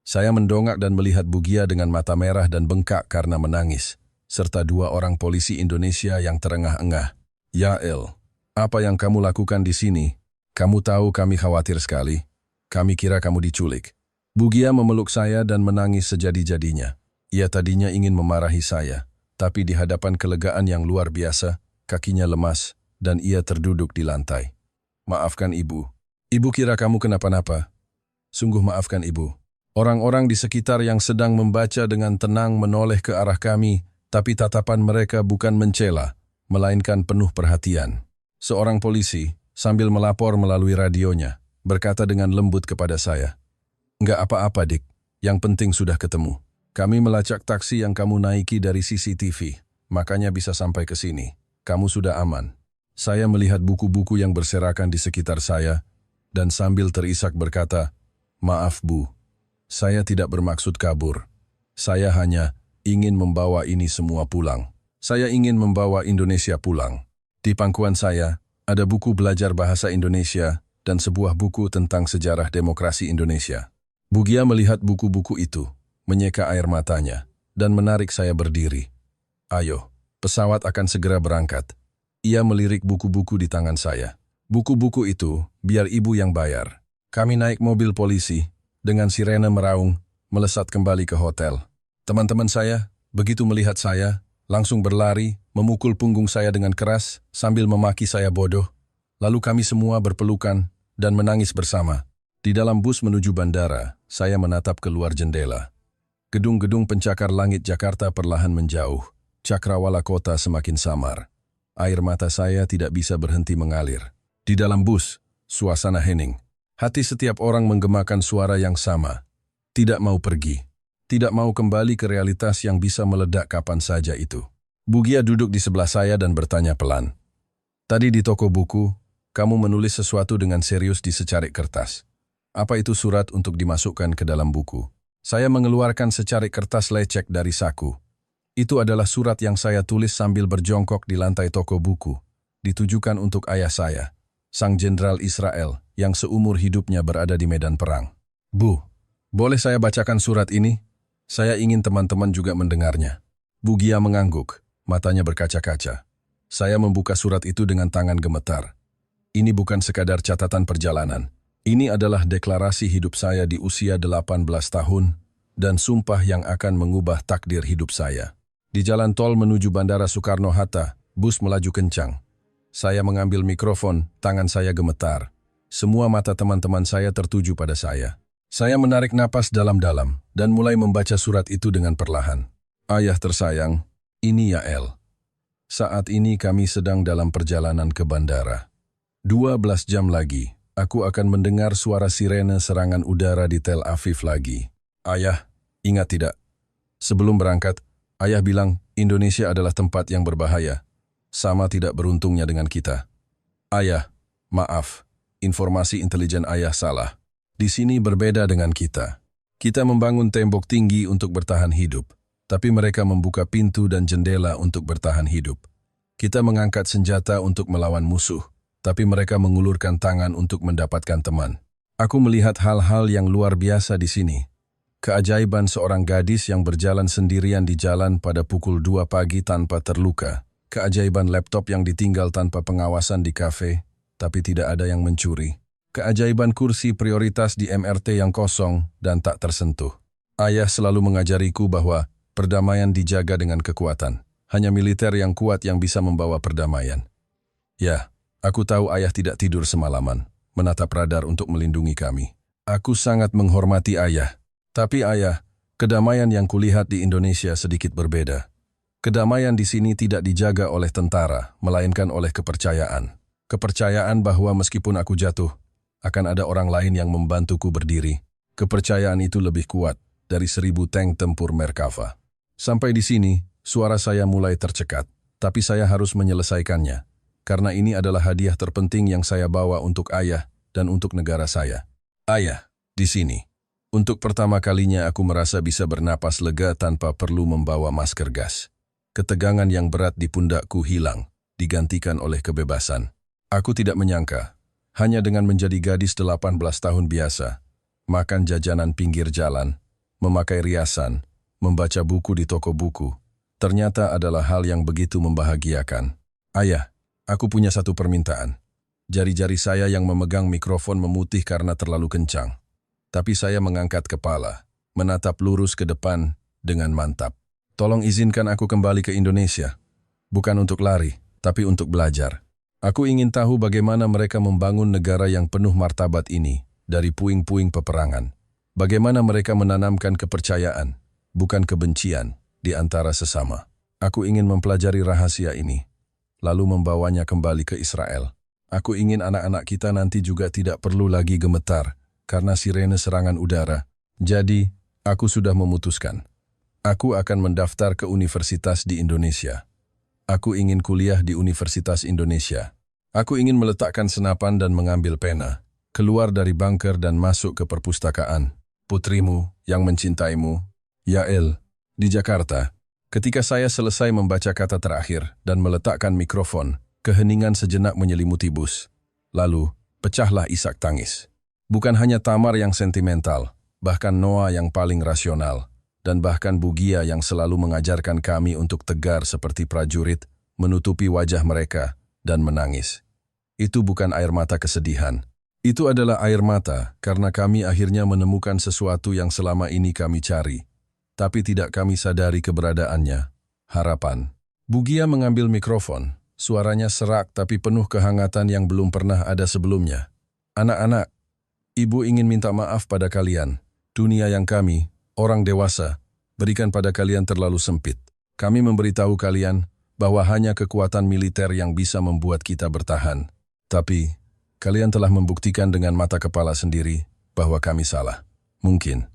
Saya mendongak dan melihat Bugia dengan mata merah dan bengkak karena menangis, serta dua orang polisi Indonesia yang terengah-engah. Yael, apa yang kamu lakukan di sini? Kamu tahu kami khawatir sekali. Kami kira kamu diculik. Bugia memeluk saya dan menangis sejadi-jadinya. Ia tadinya ingin memarahi saya, tapi di hadapan kelegaan yang luar biasa, kakinya lemas, dan ia terduduk di lantai. Maafkan ibu. Ibu kira kamu kenapa-napa. Sungguh maafkan ibu. Orang-orang di sekitar yang sedang membaca dengan tenang menoleh ke arah kami, tapi tatapan mereka bukan mencela, melainkan penuh perhatian. Seorang polisi, sambil melapor melalui radionya, berkata dengan lembut kepada saya, "Enggak apa-apa, Dik. Yang penting sudah ketemu. Kami melacak taksi yang kamu naiki dari CCTV, makanya bisa sampai ke sini. Kamu sudah aman." Saya melihat buku-buku yang berserakan di sekitar saya, dan sambil terisak berkata, "Maaf, Bu. Saya tidak bermaksud kabur. Saya hanya ingin membawa ini semua pulang. Saya ingin membawa Indonesia pulang." Di pangkuan saya, ada buku belajar bahasa Indonesia dan sebuah buku tentang sejarah demokrasi Indonesia. Bugia melihat buku-buku itu, menyeka air matanya, dan menarik saya berdiri. "Ayo, pesawat akan segera berangkat." Ia melirik buku-buku di tangan saya. "Buku-buku itu, biar ibu yang bayar." Kami naik mobil polisi, dengan sirene meraung, melesat kembali ke hotel. Teman-teman saya, begitu melihat saya, langsung berlari, memukul punggung saya dengan keras, sambil memaki saya bodoh. Lalu kami semua berpelukan dan menangis bersama. Di dalam bus menuju bandara, saya menatap keluar jendela. Gedung-gedung pencakar langit Jakarta perlahan menjauh. Cakrawala kota semakin samar. Air mata saya tidak bisa berhenti mengalir. Di dalam bus, suasana hening. Hati setiap orang menggemakan suara yang sama. Tidak mau pergi. Tidak mau kembali ke realitas yang bisa meledak kapan saja itu. Bugia duduk di sebelah saya dan bertanya pelan. "Tadi di toko buku, kamu menulis sesuatu dengan serius di secarik kertas. Apa itu surat untuk dimasukkan ke dalam buku?" Saya mengeluarkan secarik kertas lecek dari saku. Itu adalah surat yang saya tulis sambil berjongkok di lantai toko buku. Ditujukan untuk ayah saya, sang jenderal Israel yang seumur hidupnya berada di medan perang. "Bu, boleh saya bacakan surat ini? Saya ingin teman-teman juga mendengarnya." Bugia mengangguk, matanya berkaca-kaca. Saya membuka surat itu dengan tangan gemetar. Ini bukan sekadar catatan perjalanan. Ini adalah deklarasi hidup saya di usia 18 tahun dan sumpah yang akan mengubah takdir hidup saya. Di jalan tol menuju Bandara Soekarno-Hatta, bus melaju kencang. Saya mengambil mikrofon, tangan saya gemetar. Semua mata teman-teman saya tertuju pada saya. Saya menarik napas dalam-dalam dan mulai membaca surat itu dengan perlahan. "Ayah tersayang, ini Yael. Saat ini kami sedang dalam perjalanan ke bandara. 12 jam lagi, aku akan mendengar suara sirene serangan udara di Tel Aviv lagi. Ayah, ingat tidak? Sebelum berangkat, ayah bilang Indonesia adalah tempat yang berbahaya. Sama tidak beruntungnya dengan kita. Ayah, maaf, informasi intelijen ayah salah. Di sini berbeda dengan kita. Kita membangun tembok tinggi untuk bertahan hidup, tapi mereka membuka pintu dan jendela untuk bertahan hidup. Kita mengangkat senjata untuk melawan musuh, tapi mereka mengulurkan tangan untuk mendapatkan teman. Aku melihat hal-hal yang luar biasa di sini. Keajaiban seorang gadis yang berjalan sendirian di jalan pada pukul 2 pagi tanpa terluka. Keajaiban laptop yang ditinggal tanpa pengawasan di kafe, tapi tidak ada yang mencuri. Keajaiban kursi prioritas di MRT yang kosong dan tak tersentuh. Ayah selalu mengajariku bahwa perdamaian dijaga dengan kekuatan. Hanya militer yang kuat yang bisa membawa perdamaian. Ya, aku tahu ayah tidak tidur semalaman, menatap radar untuk melindungi kami. Aku sangat menghormati ayah. Tapi ayah, kedamaian yang kulihat di Indonesia sedikit berbeda. Kedamaian di sini tidak dijaga oleh tentara, melainkan oleh kepercayaan. Kepercayaan bahwa meskipun aku jatuh, akan ada orang lain yang membantuku berdiri. Kepercayaan itu lebih kuat dari 1000 tank tempur Merkava. Sampai di sini, suara saya mulai tercekat, tapi saya harus menyelesaikannya. Karena ini adalah hadiah terpenting yang saya bawa untuk ayah dan untuk negara saya. Ayah, Di sini, untuk pertama kalinya aku merasa bisa bernapas lega tanpa perlu membawa masker gas. Ketegangan yang berat di pundakku hilang, digantikan oleh kebebasan. Aku tidak menyangka, hanya dengan menjadi gadis 18 tahun biasa, makan jajanan pinggir jalan, memakai riasan, membaca buku di toko buku, ternyata adalah hal yang begitu membahagiakan. Ayah, aku punya satu permintaan. Jari-jari saya yang memegang mikrofon memutih karena terlalu kencang. Tapi saya mengangkat kepala, menatap lurus ke depan dengan mantap. Tolong izinkan aku kembali ke Indonesia. Bukan untuk lari, tapi untuk belajar. Aku ingin tahu bagaimana mereka membangun negara yang penuh martabat ini dari puing-puing peperangan. Bagaimana mereka menanamkan kepercayaan, bukan kebencian, di antara sesama. Aku ingin mempelajari rahasia ini, lalu membawanya kembali ke Israel. Aku ingin anak-anak kita nanti juga tidak perlu lagi gemetar karena sirene serangan udara. Jadi, aku sudah memutuskan. Aku akan mendaftar ke universitas di Indonesia. Aku ingin kuliah di Universitas Indonesia. Aku ingin meletakkan senapan dan mengambil pena, keluar dari bunker dan masuk ke perpustakaan. Putrimu yang mencintaimu, Yael, di Jakarta. Ketika saya selesai membaca kata terakhir dan meletakkan mikrofon, keheningan sejenak menyelimuti bus. Lalu, pecahlah isak tangis. Bukan hanya Tamar yang sentimental, bahkan Noah yang paling rasional, dan bahkan Bugia yang selalu mengajarkan kami untuk tegar seperti prajurit, menutupi wajah mereka, dan menangis. Itu bukan air mata kesedihan. Itu adalah air mata karena kami akhirnya menemukan sesuatu yang selama ini kami cari, tapi tidak kami sadari keberadaannya, harapan. Bugia mengambil mikrofon, suaranya serak tapi penuh kehangatan yang belum pernah ada sebelumnya. Anak-anak, Ibu ingin minta maaf pada kalian. Dunia yang kami, orang dewasa, berikan pada kalian terlalu sempit. Kami memberitahu kalian bahwa hanya kekuatan militer yang bisa membuat kita bertahan. Tapi, kalian telah membuktikan dengan mata kepala sendiri bahwa kami salah. Mungkin.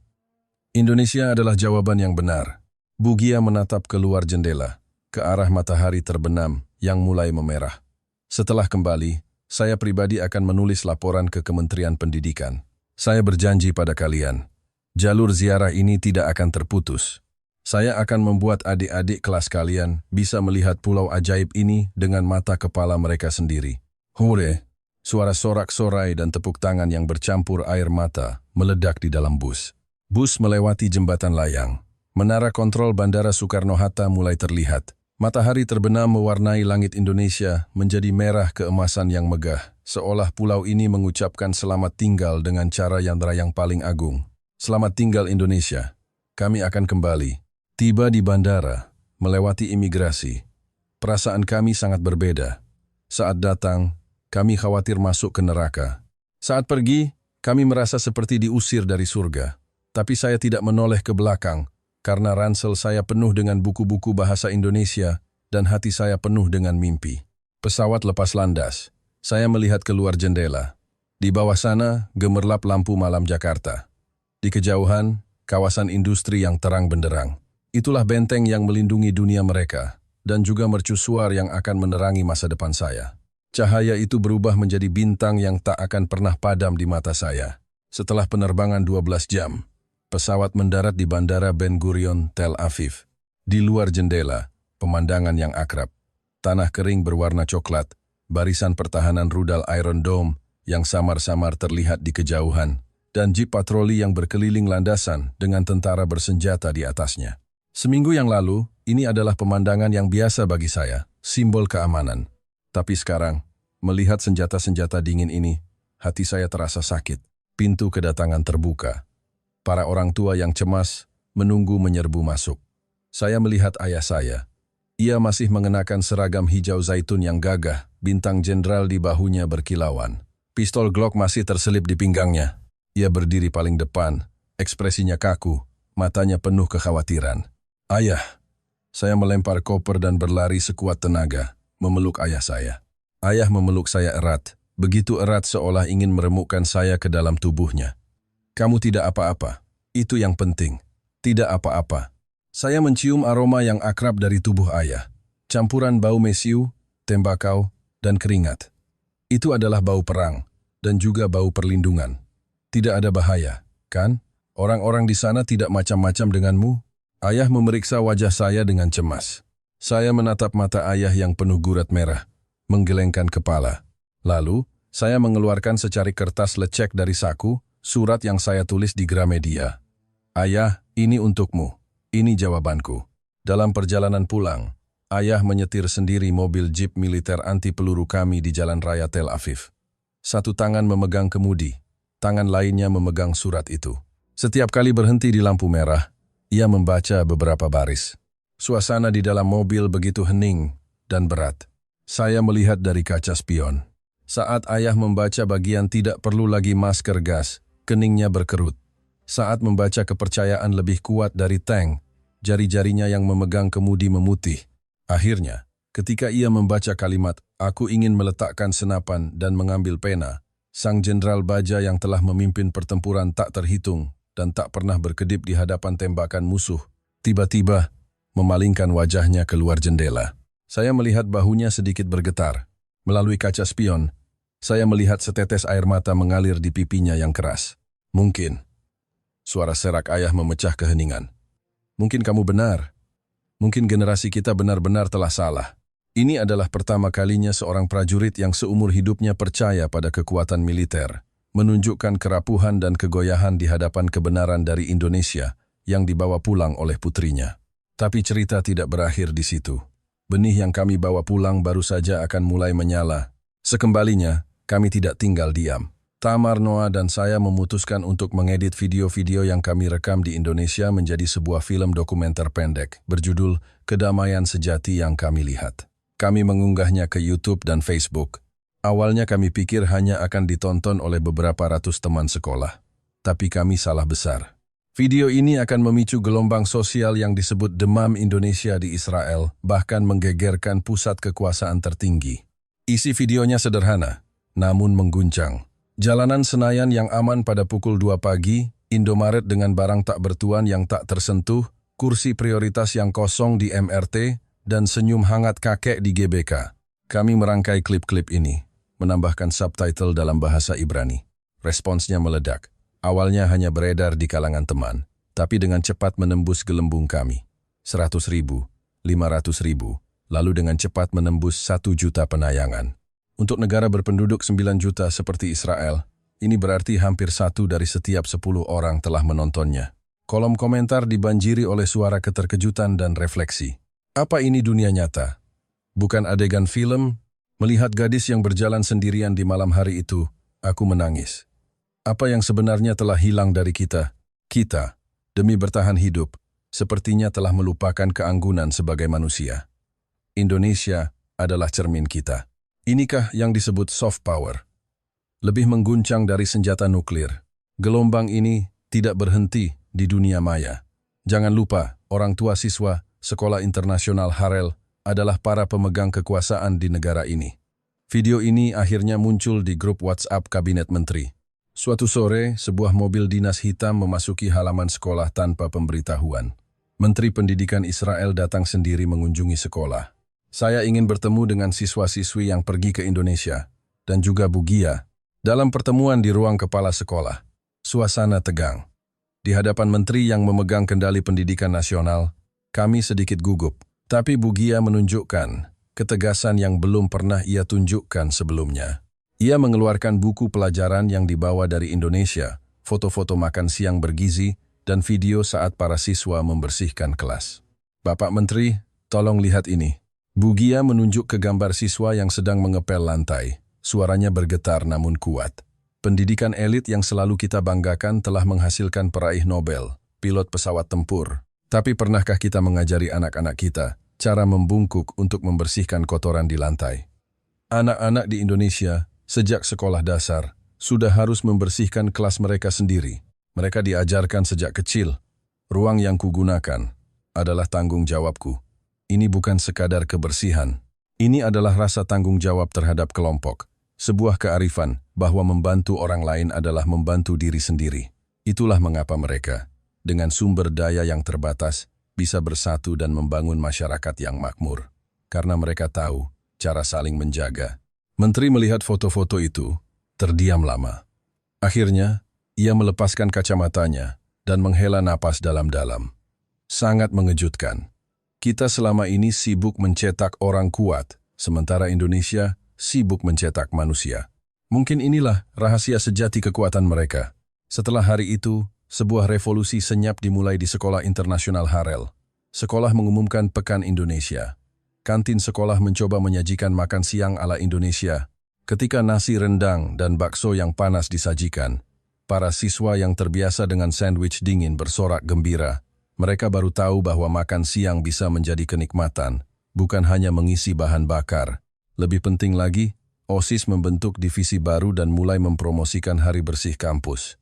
Indonesia adalah jawaban yang benar. Bugia menatap keluar jendela, ke arah matahari terbenam yang mulai memerah. Setelah kembali, saya pribadi akan menulis laporan ke Kementerian Pendidikan. Saya berjanji pada kalian, jalur ziarah ini tidak akan terputus. Saya akan membuat adik-adik kelas kalian bisa melihat pulau ajaib ini dengan mata kepala mereka sendiri. Hore! Suara sorak-sorai dan tepuk tangan yang bercampur air mata meledak di dalam bus. Bus melewati jembatan layang. Menara kontrol Bandara Soekarno-Hatta mulai terlihat. Matahari terbenam mewarnai langit Indonesia menjadi merah keemasan yang megah, seolah pulau ini mengucapkan selamat tinggal dengan cara yang paling agung. Selamat tinggal Indonesia, kami akan kembali. Tiba di bandara, melewati imigrasi. Perasaan kami sangat berbeda. Saat datang, kami khawatir masuk ke neraka. Saat pergi, kami merasa seperti diusir dari surga. Tapi saya tidak menoleh ke belakang, karena ransel saya penuh dengan buku-buku bahasa Indonesia dan hati saya penuh dengan mimpi. Pesawat lepas landas. Saya melihat keluar jendela. Di bawah sana, gemerlap lampu malam Jakarta. Di kejauhan, kawasan industri yang terang benderang. Itulah benteng yang melindungi dunia mereka, dan juga mercusuar yang akan menerangi masa depan saya. Cahaya itu berubah menjadi bintang yang tak akan pernah padam di mata saya. Setelah penerbangan 12 jam, pesawat mendarat di Bandara Ben Gurion, Tel Aviv. Di luar jendela, pemandangan yang akrab. Tanah kering berwarna coklat, barisan pertahanan rudal Iron Dome yang samar-samar terlihat di kejauhan, dan jeep patroli yang berkeliling landasan dengan tentara bersenjata di atasnya. Seminggu yang lalu, ini adalah pemandangan yang biasa bagi saya, simbol keamanan. Tapi sekarang, melihat senjata-senjata dingin ini, hati saya terasa sakit. Pintu kedatangan terbuka. Para orang tua yang cemas menunggu menyerbu masuk. Saya melihat ayah saya. Ia masih mengenakan seragam hijau zaitun yang gagah, bintang jenderal di bahunya berkilauan. Pistol Glock masih terselip di pinggangnya. Ia berdiri paling depan, ekspresinya kaku, matanya penuh kekhawatiran. Ayah, saya melempar koper dan berlari sekuat tenaga, memeluk ayah saya. Ayah memeluk saya erat, begitu erat seolah ingin meremukkan saya ke dalam tubuhnya. Kamu tidak apa-apa, itu yang penting. Tidak apa-apa. Saya mencium aroma yang akrab dari tubuh ayah. Campuran bau mesiu, tembakau, dan keringat. Itu adalah bau perang, dan juga bau perlindungan. Tidak ada bahaya, kan? Orang-orang di sana tidak macam-macam denganmu? Ayah memeriksa wajah saya dengan cemas. Saya menatap mata ayah yang penuh gurat merah, menggelengkan kepala. Lalu, saya mengeluarkan secari kertas lecek dari saku, surat yang saya tulis di Gramedia. Ayah, ini untukmu. Ini jawabanku. Dalam perjalanan pulang, ayah menyetir sendiri mobil jeep militer anti peluru kami di jalan raya Tel Aviv. Satu tangan memegang kemudi, tangan lainnya memegang surat itu. Setiap kali berhenti di lampu merah, ia membaca beberapa baris. Suasana di dalam mobil begitu hening dan berat. Saya melihat dari kaca spion. Saat ayah membaca bagian tidak perlu lagi masker gas, keningnya berkerut. Saat membaca kepercayaan lebih kuat dari tank, jari-jarinya yang memegang kemudi memutih. Akhirnya, ketika ia membaca kalimat, "Aku ingin meletakkan senapan dan mengambil pena," sang jenderal baja yang telah memimpin pertempuran tak terhitung dan tak pernah berkedip di hadapan tembakan musuh, tiba-tiba memalingkan wajahnya keluar jendela. Saya melihat bahunya sedikit bergetar. Melalui kaca spion, saya melihat setetes air mata mengalir di pipinya yang keras. Mungkin. Suara serak ayah memecah keheningan. Mungkin kamu benar. Mungkin generasi kita benar-benar telah salah. Ini adalah pertama kalinya seorang prajurit yang seumur hidupnya percaya pada kekuatan militer, menunjukkan kerapuhan dan kegoyahan di hadapan kebenaran dari Indonesia yang dibawa pulang oleh putrinya. Tapi cerita tidak berakhir di situ. Benih yang kami bawa pulang baru saja akan mulai menyala. Sekembalinya, kami tidak tinggal diam. Tamar, Noah, dan saya memutuskan untuk mengedit video-video yang kami rekam di Indonesia menjadi sebuah film dokumenter pendek berjudul Kedamaian Sejati Yang Kami Lihat. Kami mengunggahnya ke YouTube dan Facebook. Awalnya kami pikir hanya akan ditonton oleh beberapa ratus teman sekolah. Tapi kami salah besar. Video ini akan memicu gelombang sosial yang disebut demam Indonesia di Israel, bahkan menggegerkan pusat kekuasaan tertinggi. Isi videonya sederhana, namun mengguncang. Jalanan Senayan yang aman pada pukul 2 pagi, Indomaret dengan barang tak bertuan yang tak tersentuh, kursi prioritas yang kosong di MRT, dan senyum hangat kakek di GBK. Kami merangkai klip-klip ini, menambahkan subtitle dalam bahasa Ibrani. Responsnya meledak. Awalnya hanya beredar di kalangan teman, tapi dengan cepat menembus gelembung kami. 100.000, 500.000, lalu dengan cepat menembus 1 juta penayangan. Untuk negara berpenduduk 9 juta seperti Israel, ini berarti hampir 1 dari setiap 10 orang telah menontonnya. Kolom komentar dibanjiri oleh suara keterkejutan dan refleksi. Apa ini dunia nyata? Bukan adegan film? Melihat gadis yang berjalan sendirian di malam hari itu, aku menangis. Apa yang sebenarnya telah hilang dari kita? Kita, demi bertahan hidup, sepertinya telah melupakan keanggunan sebagai manusia. Indonesia adalah cermin kita. Inikah yang disebut soft power? Lebih mengguncang dari senjata nuklir. Gelombang ini tidak berhenti di dunia maya. Jangan lupa, orang tua siswa Sekolah Internasional Harel adalah para pemegang kekuasaan di negara ini. Video ini akhirnya muncul di grup WhatsApp Kabinet Menteri. Suatu sore, sebuah mobil dinas hitam memasuki halaman sekolah tanpa pemberitahuan. Menteri Pendidikan Israel datang sendiri mengunjungi sekolah. Saya ingin bertemu dengan siswa-siswi yang pergi ke Indonesia, dan juga Bugia. Dalam pertemuan di ruang kepala sekolah, suasana tegang. Di hadapan menteri yang memegang kendali pendidikan nasional, kami sedikit gugup. Tapi Bugia menunjukkan ketegasan yang belum pernah ia tunjukkan sebelumnya. Ia mengeluarkan buku pelajaran yang dibawa dari Indonesia, foto-foto makan siang bergizi, dan video saat para siswa membersihkan kelas. Bapak Menteri, tolong lihat ini. Bugia menunjuk ke gambar siswa yang sedang mengepel lantai. Suaranya bergetar namun kuat. Pendidikan elit yang selalu kita banggakan telah menghasilkan peraih Nobel, pilot pesawat tempur. Tapi pernahkah kita mengajari anak-anak kita cara membungkuk untuk membersihkan kotoran di lantai? Anak-anak di Indonesia, sejak sekolah dasar, sudah harus membersihkan kelas mereka sendiri. Mereka diajarkan sejak kecil. Ruang yang kugunakan adalah tanggung jawabku. Ini bukan sekadar kebersihan. Ini adalah rasa tanggung jawab terhadap kelompok. Sebuah kearifan bahwa membantu orang lain adalah membantu diri sendiri. Itulah mengapa mereka, dengan sumber daya yang terbatas, bisa bersatu dan membangun masyarakat yang makmur. Karena mereka tahu cara saling menjaga. Menteri melihat foto-foto itu, terdiam lama. Akhirnya, Ia melepaskan kacamatanya dan menghela napas dalam-dalam. Sangat mengejutkan. Kita selama ini sibuk mencetak orang kuat, sementara Indonesia sibuk mencetak manusia. Mungkin inilah rahasia sejati kekuatan mereka. Setelah hari itu, sebuah revolusi senyap dimulai di Sekolah Internasional Harel. Sekolah mengumumkan Pekan Indonesia. Kantin sekolah mencoba menyajikan makan siang ala Indonesia. Ketika nasi rendang dan bakso yang panas disajikan, para siswa yang terbiasa dengan sandwich dingin bersorak gembira. Mereka baru tahu bahwa makan siang bisa menjadi kenikmatan, bukan hanya mengisi bahan bakar. Lebih penting lagi, OSIS membentuk divisi baru dan mulai mempromosikan hari bersih kampus.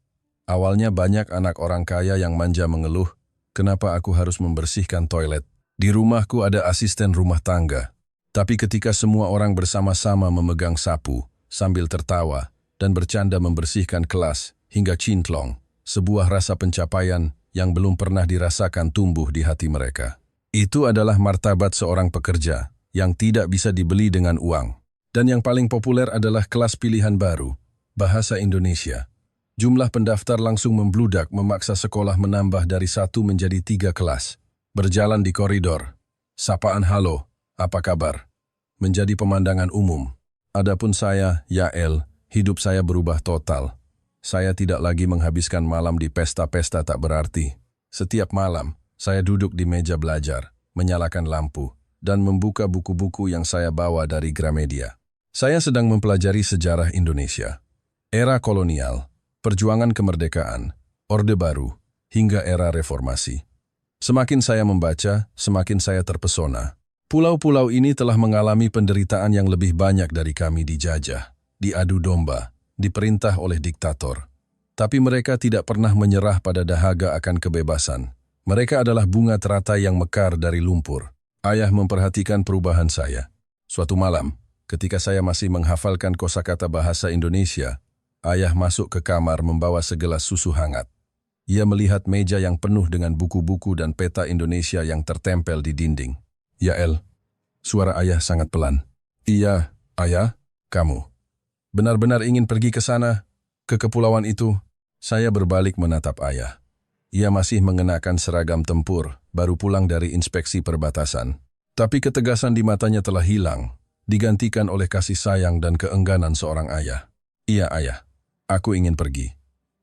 Awalnya banyak anak orang kaya yang manja mengeluh, kenapa aku harus membersihkan toilet? Di rumahku ada asisten rumah tangga. Tapi ketika semua orang bersama-sama memegang sapu, sambil tertawa, dan bercanda membersihkan kelas hingga cintlong, sebuah rasa pencapaian yang belum pernah dirasakan tumbuh di hati mereka. Itu adalah martabat seorang pekerja yang tidak bisa dibeli dengan uang. Dan yang paling populer adalah kelas pilihan baru, Bahasa Indonesia. Jumlah pendaftar langsung membludak memaksa sekolah menambah dari 1 menjadi 3 kelas. Berjalan di koridor. Sapaan halo, apa kabar? Menjadi pemandangan umum. Adapun saya, Yael, hidup saya berubah total. Saya tidak lagi menghabiskan malam di pesta-pesta tak berarti. Setiap malam, saya duduk di meja belajar, menyalakan lampu, dan membuka buku-buku yang saya bawa dari Gramedia. Saya sedang mempelajari sejarah Indonesia. Era kolonial, perjuangan kemerdekaan, Orde Baru, hingga era reformasi. Semakin saya membaca, semakin saya terpesona. Pulau-pulau ini telah mengalami penderitaan yang lebih banyak dari kami dijajah, diadu domba, diperintah oleh diktator. Tapi mereka tidak pernah menyerah pada dahaga akan kebebasan. Mereka adalah bunga teratai yang mekar dari lumpur. Ayah memperhatikan perubahan saya. Suatu malam, ketika saya masih menghafalkan kosakata bahasa Indonesia, ayah masuk ke kamar membawa segelas susu hangat. Ia melihat meja yang penuh dengan buku-buku dan peta Indonesia yang tertempel di dinding. Yael, suara ayah sangat pelan. Iya, ayah, kamu benar-benar ingin pergi ke sana, ke kepulauan itu? Saya berbalik menatap ayah. Ia masih mengenakan seragam tempur, baru pulang dari inspeksi perbatasan. Tapi ketegasan di matanya telah hilang, digantikan oleh kasih sayang dan keengganan seorang ayah. Iya ayah, aku ingin pergi.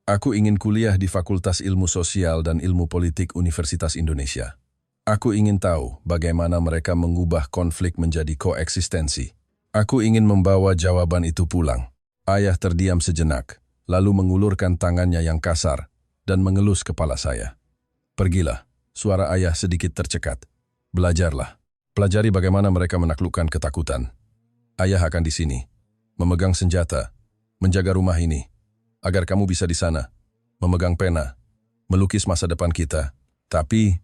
Aku ingin kuliah di Fakultas Ilmu Sosial dan Ilmu Politik Universitas Indonesia. Aku ingin tahu bagaimana mereka mengubah konflik menjadi koeksistensi. Aku ingin membawa jawaban itu pulang. Ayah terdiam sejenak, lalu mengulurkan tangannya yang kasar dan mengelus kepala saya. Pergilah, suara ayah sedikit tercekat. Belajarlah. Pelajari bagaimana mereka menaklukkan ketakutan. Ayah akan di sini, memegang senjata, menjaga rumah ini, agar kamu bisa di sana, memegang pena, melukis masa depan kita. Tapi,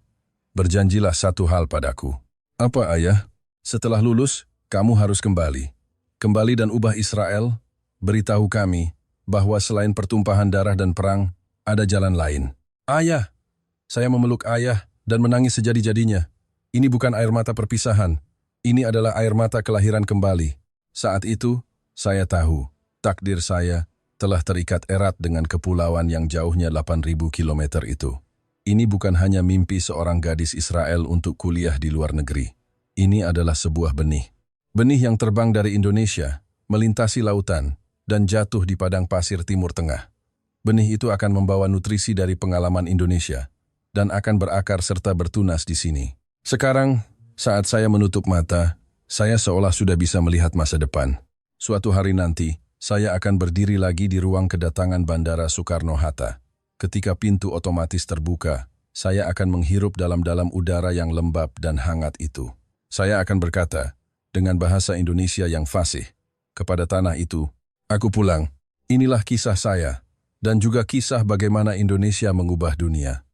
berjanjilah satu hal padaku. Apa ayah? Setelah lulus, kamu harus kembali. Kembali dan ubah Israel. Beritahu kami bahwa selain pertumpahan darah dan perang, ada jalan lain. Ayah! Saya memeluk ayah dan menangis sejadi-jadinya. Ini bukan air mata perpisahan. Ini adalah air mata kelahiran kembali. Saat itu, saya tahu, takdir saya telah terikat erat dengan kepulauan yang jauhnya 8.000 kilometer itu. Ini bukan hanya mimpi seorang gadis Israel untuk kuliah di luar negeri. Ini adalah sebuah benih. Benih yang terbang dari Indonesia, melintasi lautan, dan jatuh di padang pasir Timur Tengah. Benih itu akan membawa nutrisi dari pengalaman Indonesia, dan akan berakar serta bertunas di sini. Sekarang, saat saya menutup mata, saya seolah sudah bisa melihat masa depan. Suatu hari nanti, saya akan berdiri lagi di ruang kedatangan Bandara Soekarno-Hatta. Ketika pintu otomatis terbuka, saya akan menghirup dalam-dalam udara yang lembab dan hangat itu. Saya akan berkata, dengan bahasa Indonesia yang fasih, kepada tanah itu, aku pulang. Inilah kisah saya, dan juga kisah bagaimana Indonesia mengubah dunia.